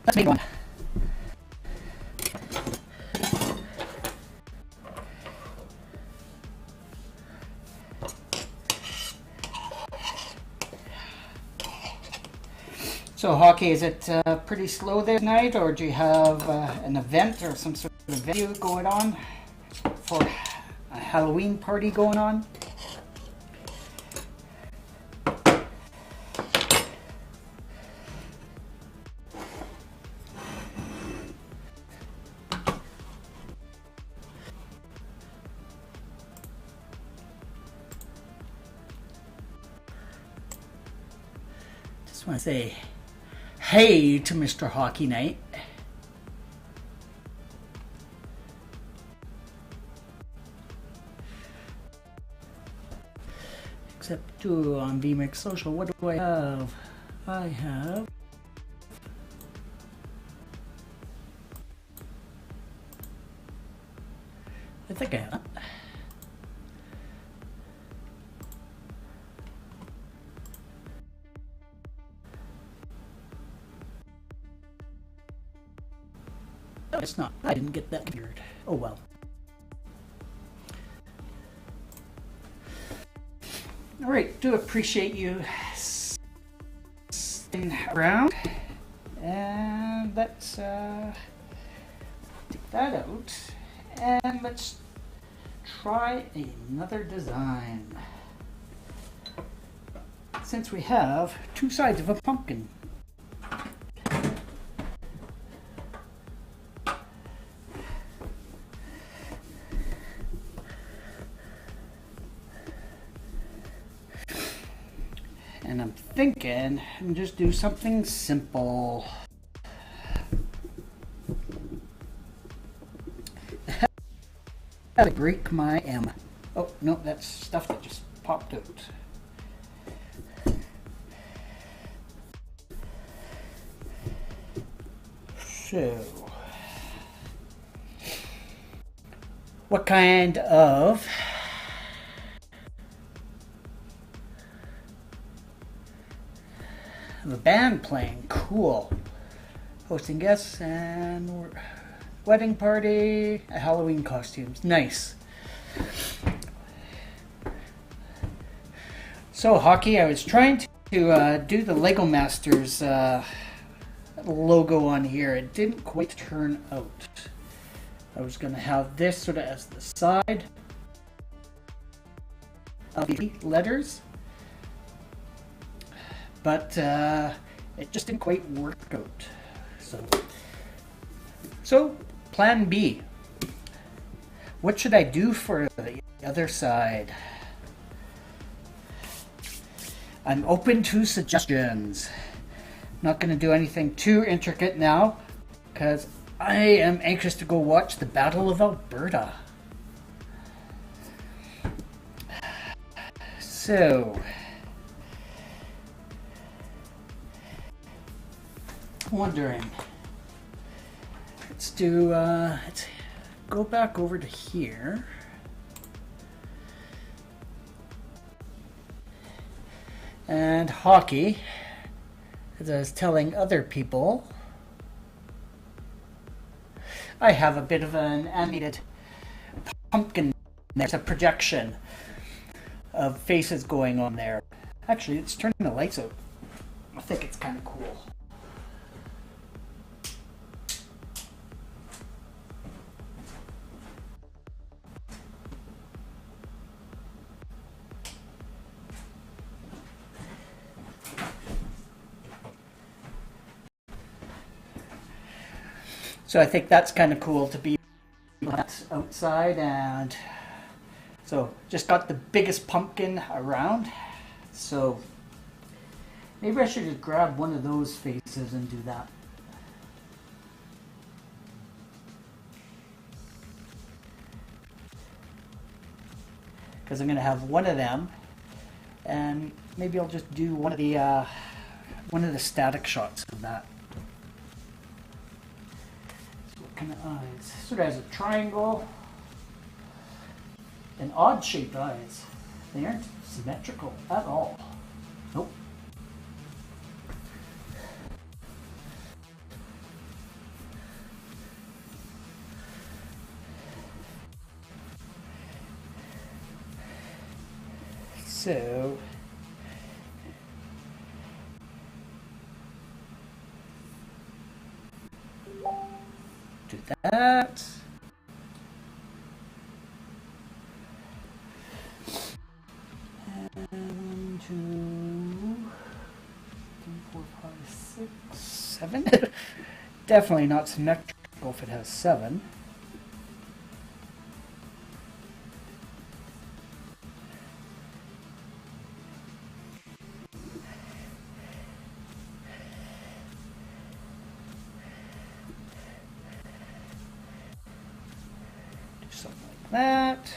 let's make one. So, Hockey, is it pretty slow there tonight, or do you have an event or some sort of venue going on for a Halloween party going on? Just want to say hey to Mr. Hockey Night. Except two on VMix Social. What do I have? I have I think I have. No, it's not. I didn't get that weird. Oh well. All right, do appreciate you staying around, and let's take that out, and let's try another design. Since we have two sides of a pumpkin. And I'm thinking I'm just do something simple. Gotta break my M. Oh no, that's stuff that just popped out. So, what kind of a band playing? Cool. Hosting guests and wedding party, Halloween costumes. Nice. So, Hockey, I was trying to do the Lego Masters logo on here. It didn't quite turn out. I was going to have this sort of as the side of the letters, but it just didn't quite work out. So plan B. What should I do for the other side? I'm open to suggestions. Not going to do anything too intricate now, because I am anxious to go watch the Battle of Alberta. So, wondering. Let's do. Let's go back over to here. And Hockey, as I was telling other people, I have a bit of an animated pumpkin. There's a projection. of faces going on there. Actually, it's turning the lights out. I think it's kind of cool. So I think that's kind of cool to be outside, and so just got the biggest pumpkin around. So maybe I should just grab one of those faces and do that. Because I'm going to have one of them, and maybe I'll just do one of the static shots of that. Kind of eyes. Sort of has a triangle and odd shaped eyes. They aren't symmetrical at all. Nope. So do that. And 2, 3, 4, 5, 6, 7. Definitely not symmetrical if it has 7. Something like that.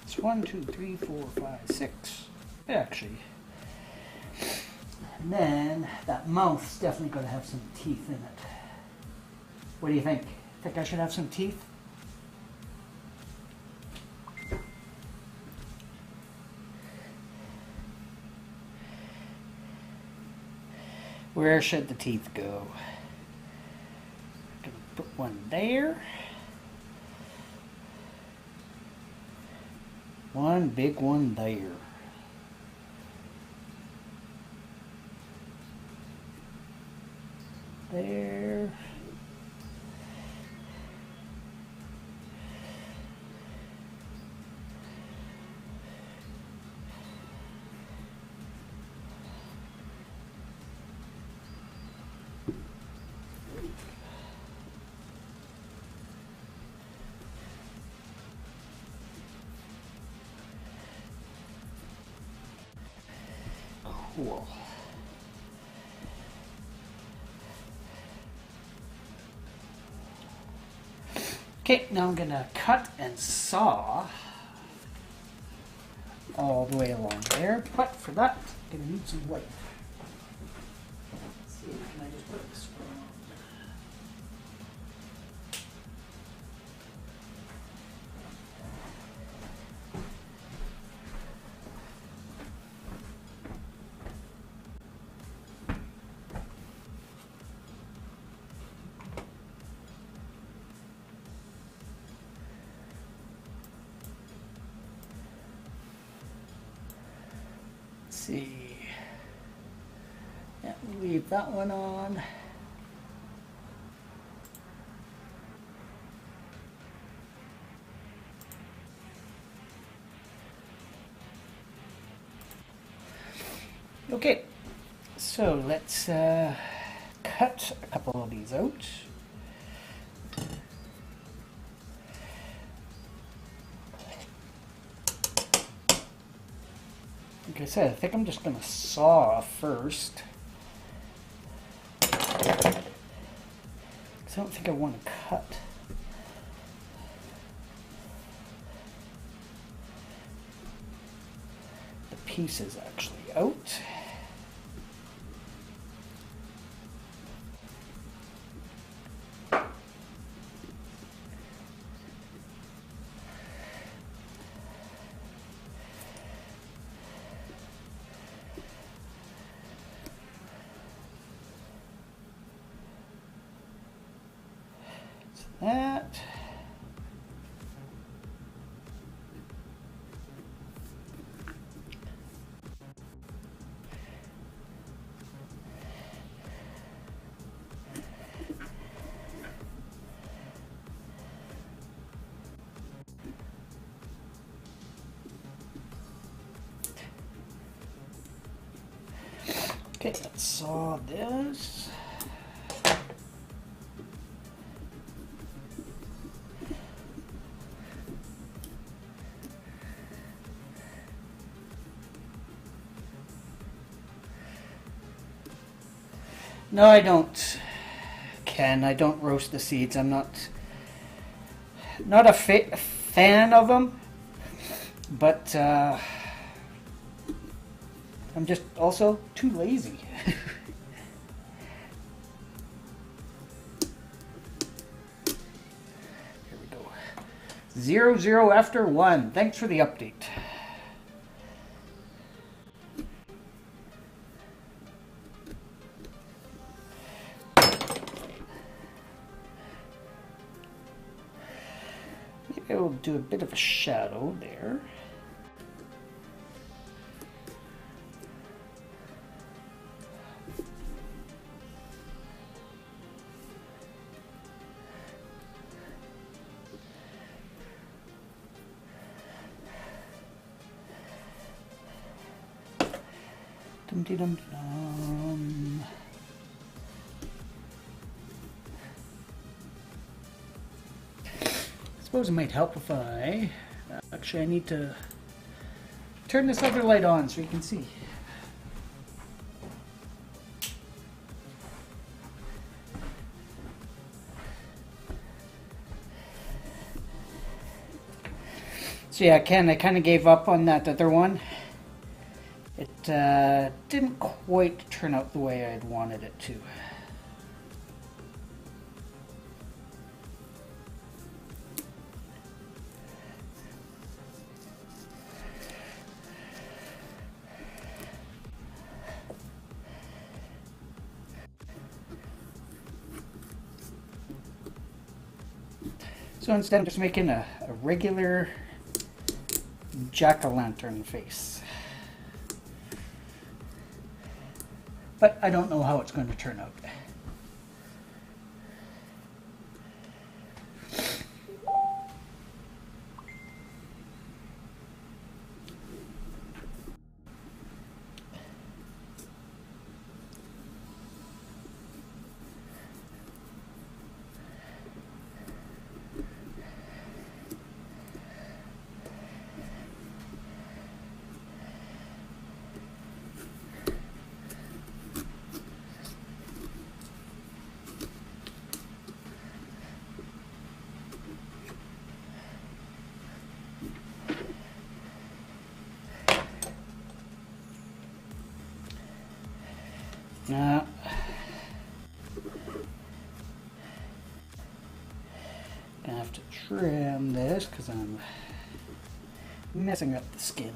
It's 1, 2, 3, 4, 5, 6. Actually. And then that mouth's definitely going to have some teeth in it. What do you think? Think I should have some teeth? Where should the teeth go? Gonna put one there. One big one there. There. Cool. Okay, now I'm gonna cut and saw all the way along there, but for that, I'm gonna need some white. Let's see, can I just put this one on? See. Yeah, leave that one on. Okay, so let's cut a couple of these out. Like I said, I think I'm just going to saw first. Because I don't think I want to cut. The pieces actually out. Okay, let's saw this. No, I don't, Ken. I don't roast the seeds. I'm not a fan of them, but I'm just also too lazy. Here we go. 0-0 after 1. Thanks for the update. Maybe I'll do a bit of a shadow there. Dum-dee-dum-dum. I suppose it might help if I... actually, I need to turn this other light on so you can see. So yeah, Ken, I kind of gave up on that other one. It didn't quite turn out the way I'd wanted it to. So instead I'm just making a regular jack-o'-lantern face. But I don't know how it's going to turn out. Now, gonna have to trim this because I'm messing up the skin.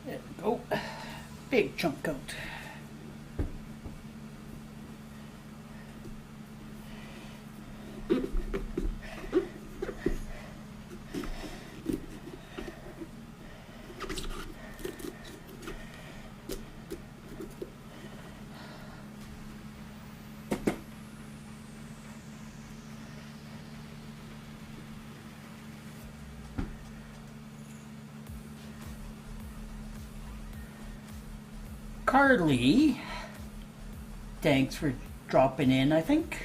There we go. Big chunk out. Carly, thanks for dropping in, I think.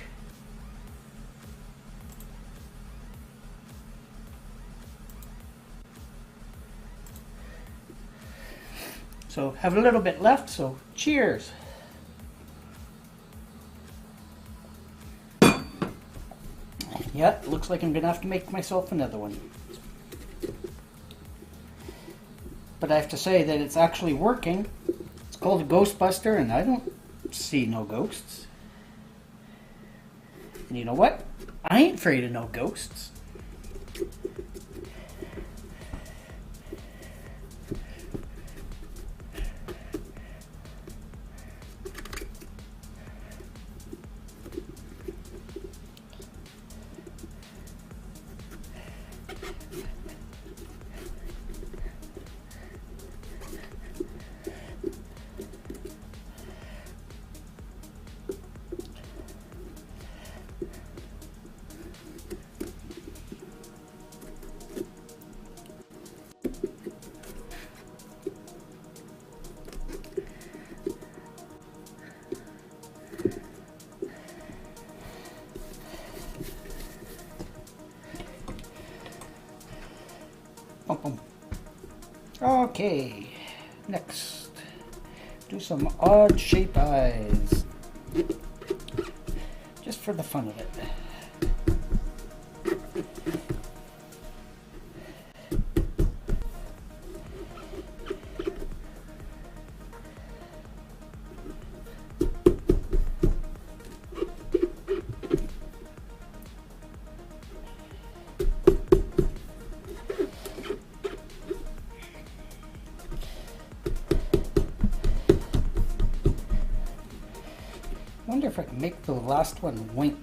So have a little bit left, so cheers. Yeah, looks like I'm gonna have to make myself another one. but I have to say that it's actually working. It's called a Ghostbuster, and I don't see no ghosts. And you know what? I ain't afraid of no ghosts. Okay, next, do some odd shape eyes, just for the fun of it. I wonder if I can make the last one wink.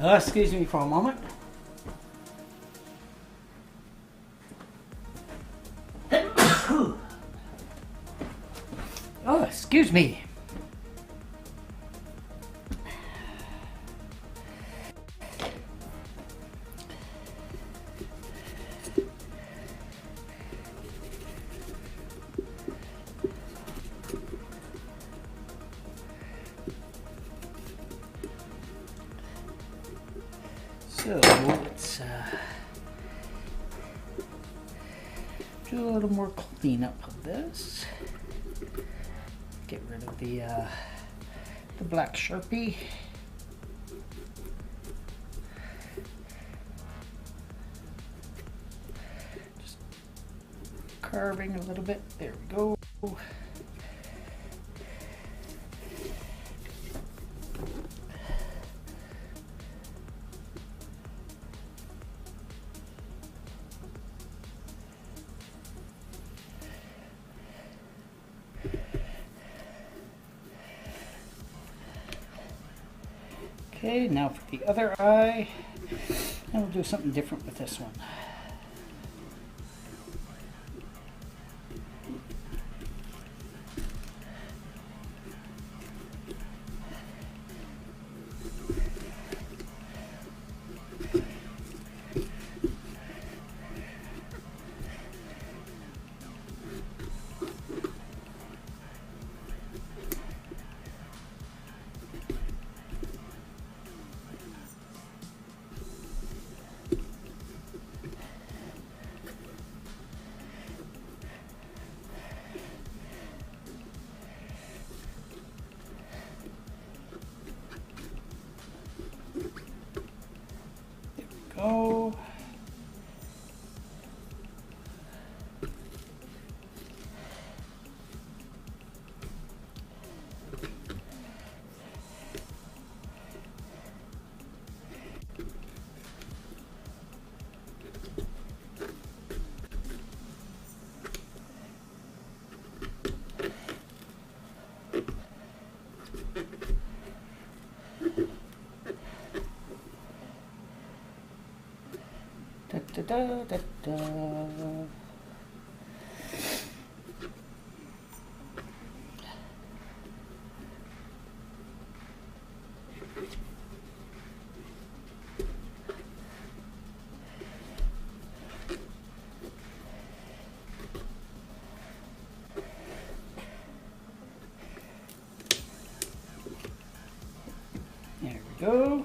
Excuse me for a moment. Oh, excuse me. So let's do a little more cleanup of this. Get rid of the black Sharpie. Just carving a little bit. There we go. Okay, now for the other eye, and we'll do something different with this one. Go. Da, da, da, da. There we go.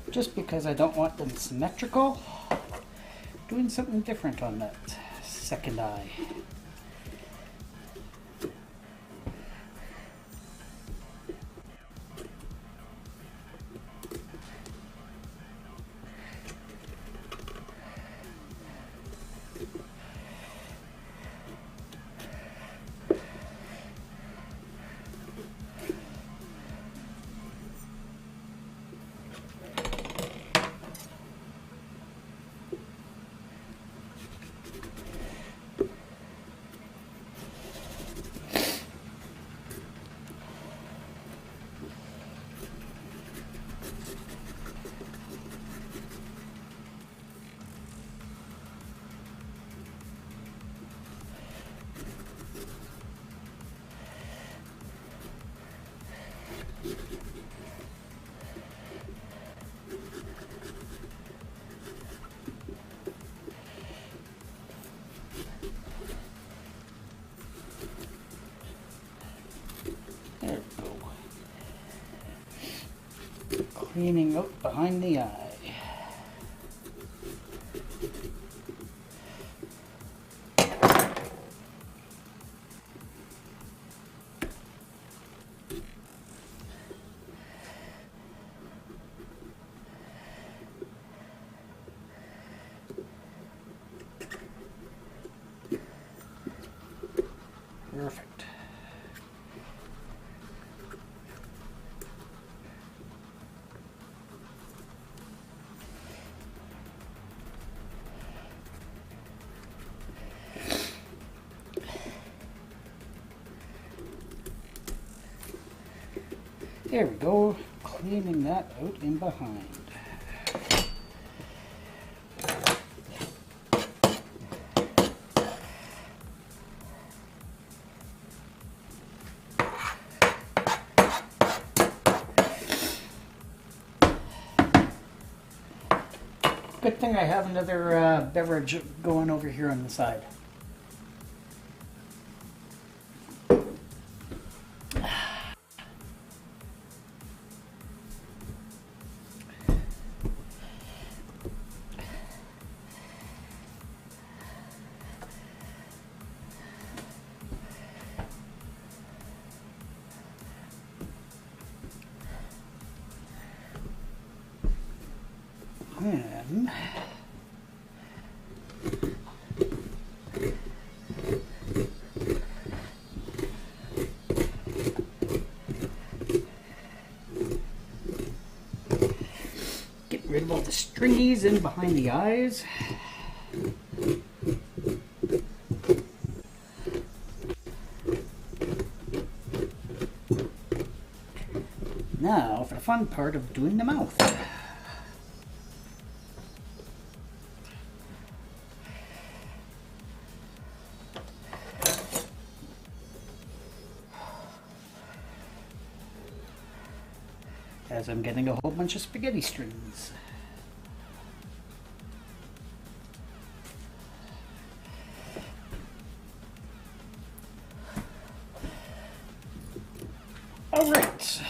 Just because I don't want them symmetrical, doing something different on that second eye. There we go. Cleaning up behind the eye. Perfect. There we go, cleaning that out in behind. Good thing I have another beverage going over here on the side. And get rid of all the stringies in behind the eyes. Now for the fun part of doing the mouth. As I'm getting a whole bunch of spaghetti strings. All right.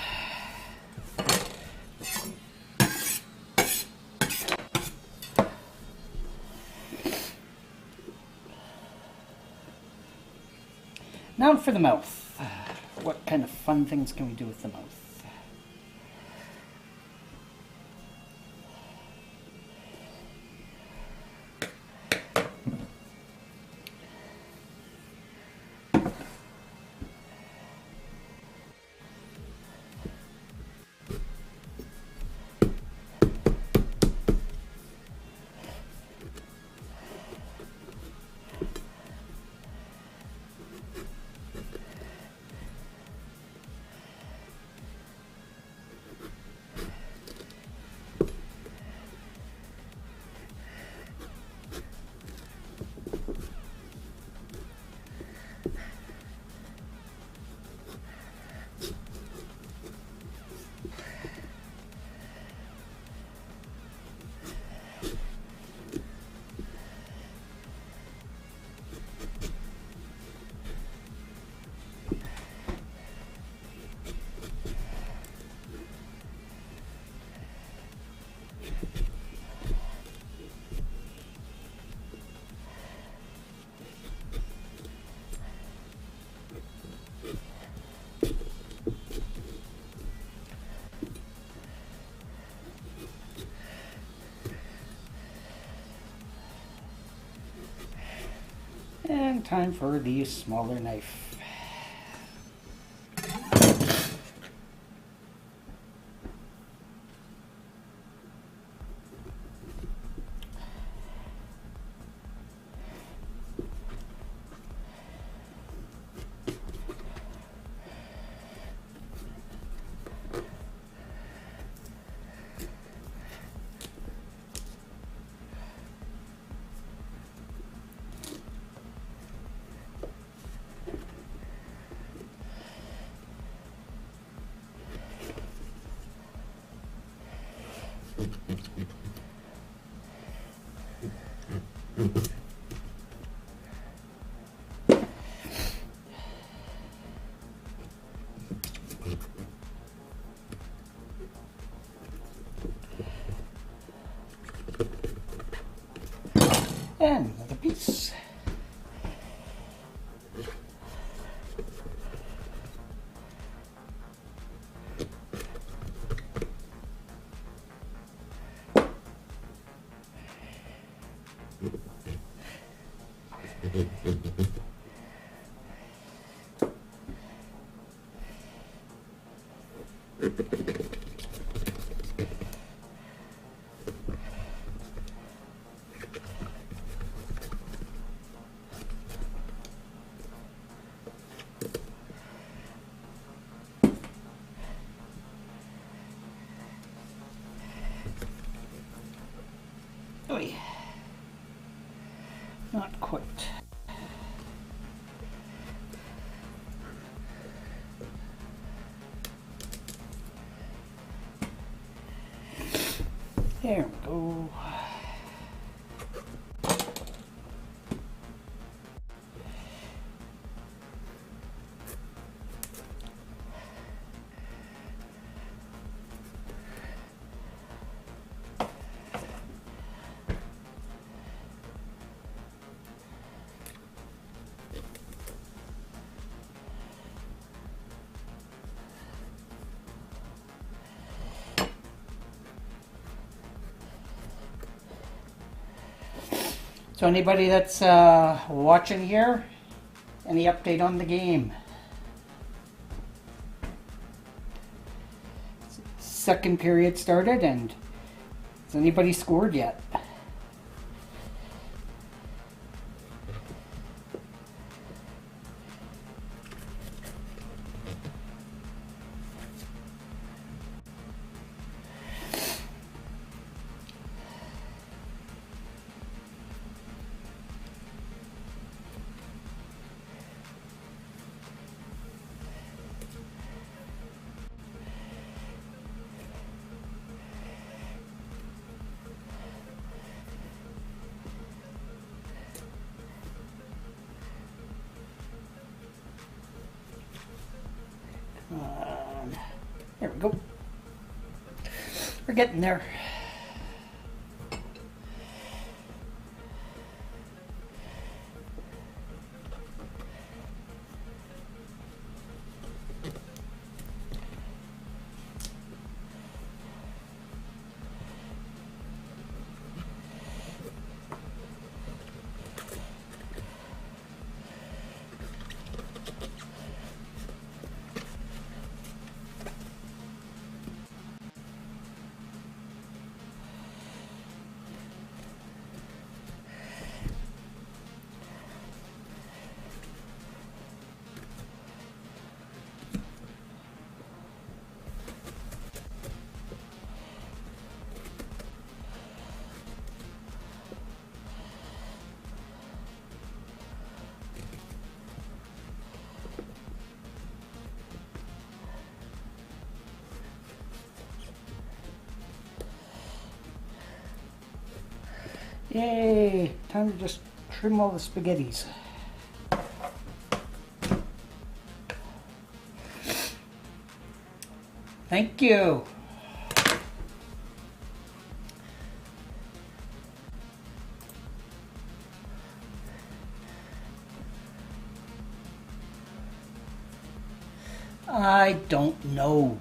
Now for the mouth. What kind of fun things can we do with the mouth? And time for the smaller knife. And another piece. Oy. Not quite. There we go. So anybody that's watching here, any update on the game? Second period started, and has anybody scored yet? There we go. We're getting there. Yay! Time to just trim all the spaghettis. Thank you. I don't know.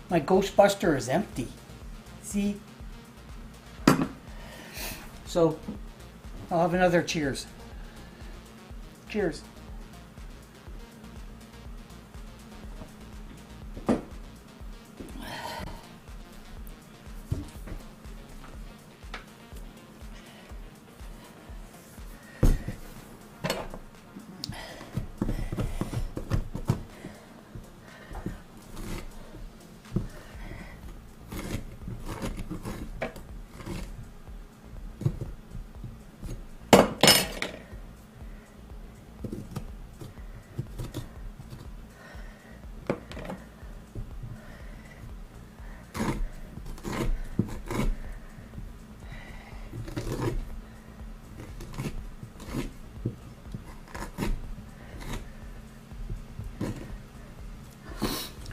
My Ghostbuster is empty. See? So, I'll have another cheers. Cheers.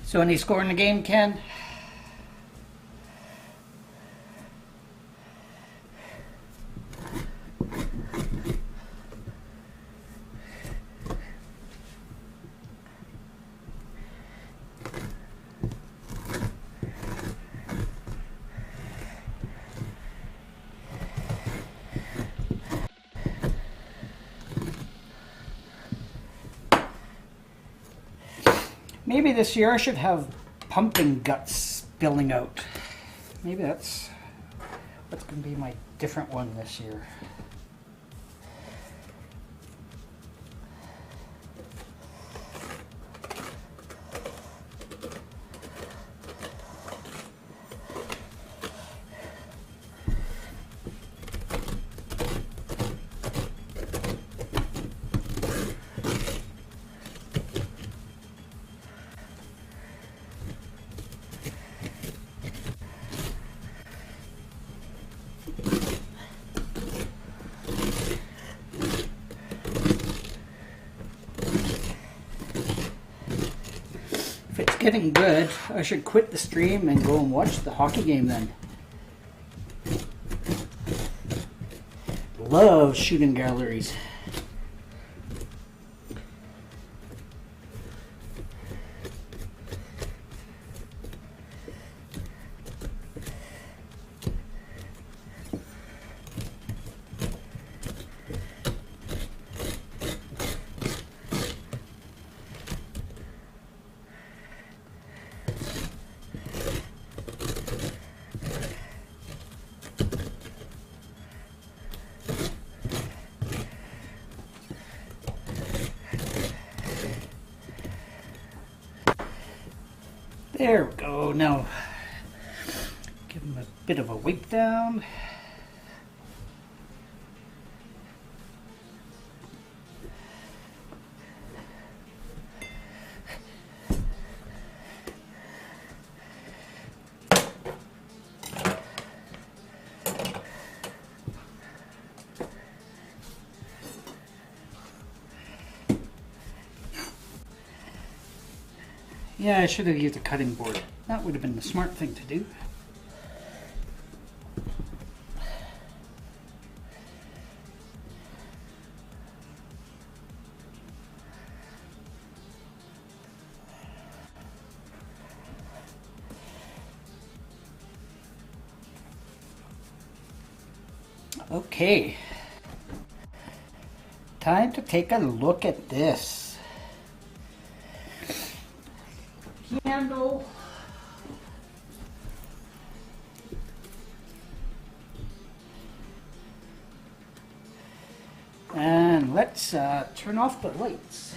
So any score in the game, Ken? Maybe this year I should have pumpkin guts spilling out. Maybe that's what's going to be my different one this year. If it's getting good, I should quit the stream and go and watch the hockey game then. Love shooting galleries. There we go. Now, give him a bit of a wipe down. Yeah, I should have used a cutting board. That would have been the smart thing to do. Okay. Time to take a look at this. Candle. And let's turn off the lights.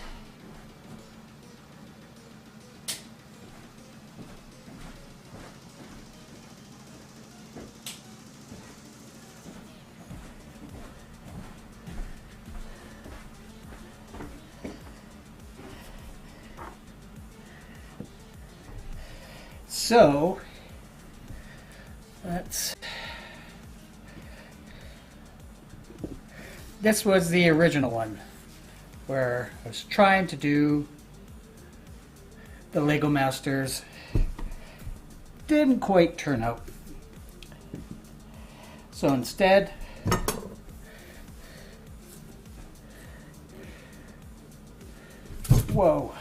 So, this was the original one, where I was trying to do the Lego Masters. Didn't quite turn out. So instead, whoa.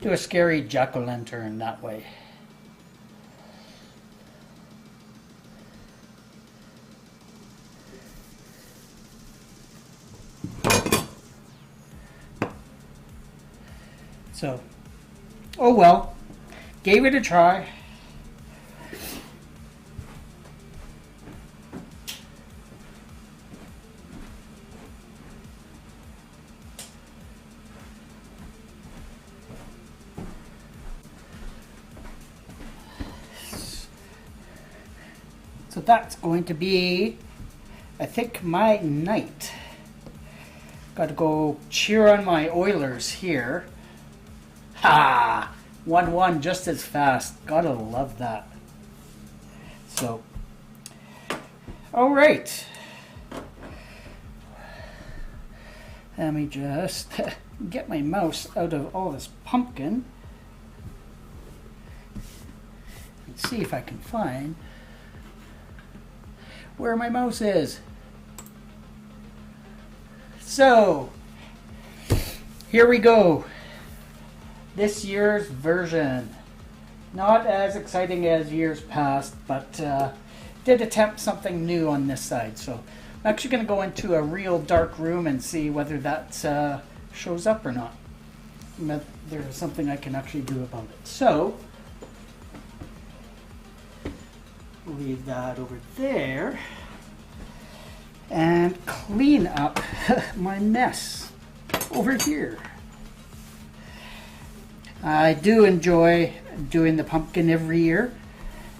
Do a scary jack-o'-lantern that way. So, oh well, gave it a try. So that's going to be, I think, my night. Got to go cheer on my Oilers here. Ha! 1-1 just as fast. Gotta love that. So, all right. Let me just get my mouse out of all this pumpkin and see if I can find where my mouse is. So, here we go. This year's version. Not as exciting as years past, but did attempt something new on this side. So I'm actually going to go into a real dark room and see whether that shows up or not. There's something I can actually do about it. So, leave that over there and clean up my mess over here. I do enjoy doing the pumpkin every year,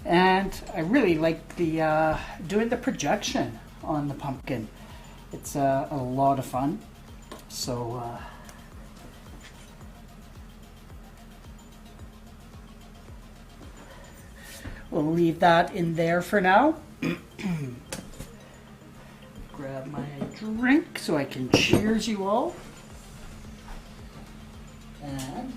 and I really like the doing the projection on the pumpkin. It's a lot of fun. So we'll leave that in there for now. Grab my drink so I can cheers you all. And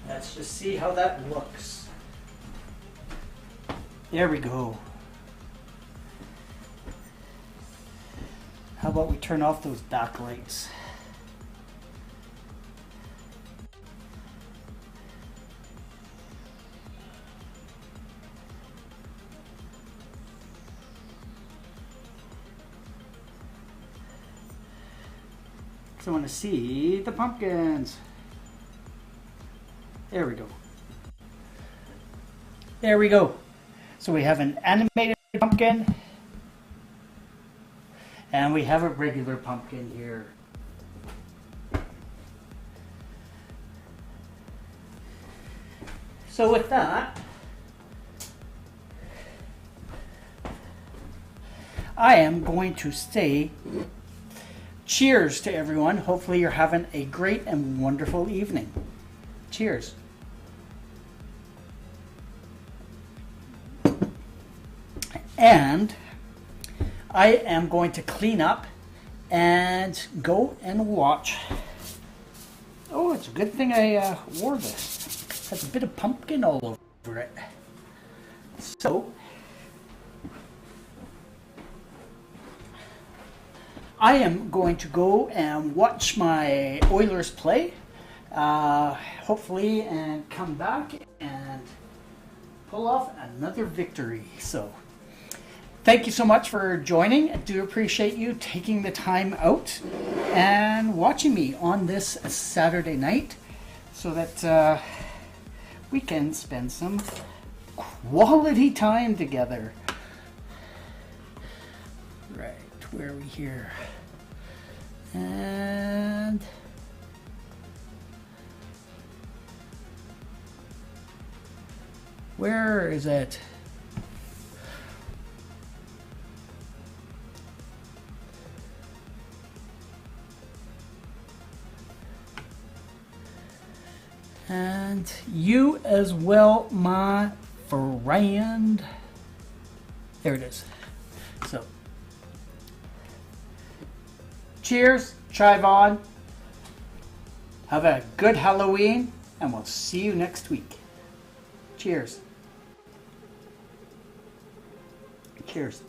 let's just see how that looks. There we go. How about we turn off those backlights? So I want to see the pumpkins. There we go. There we go. So we have an animated pumpkin and we have a regular pumpkin here. So with that, I am going to say cheers to everyone. Hopefully you're having a great and wonderful evening. Cheers. And I am going to clean up and go and watch. Oh, it's a good thing I wore this. It has a bit of pumpkin all over it. So I am going to go and watch my Oilers play, hopefully, and come back and pull off another victory. So thank you so much for joining. I do appreciate you taking the time out and watching me on this Saturday night so that we can spend some quality time together. Right, where are we here? And where is it? And you as well, my friend. There it is. So, cheers, Trayvon. Have a good Halloween, and we'll see you next week. Cheers. Cheers.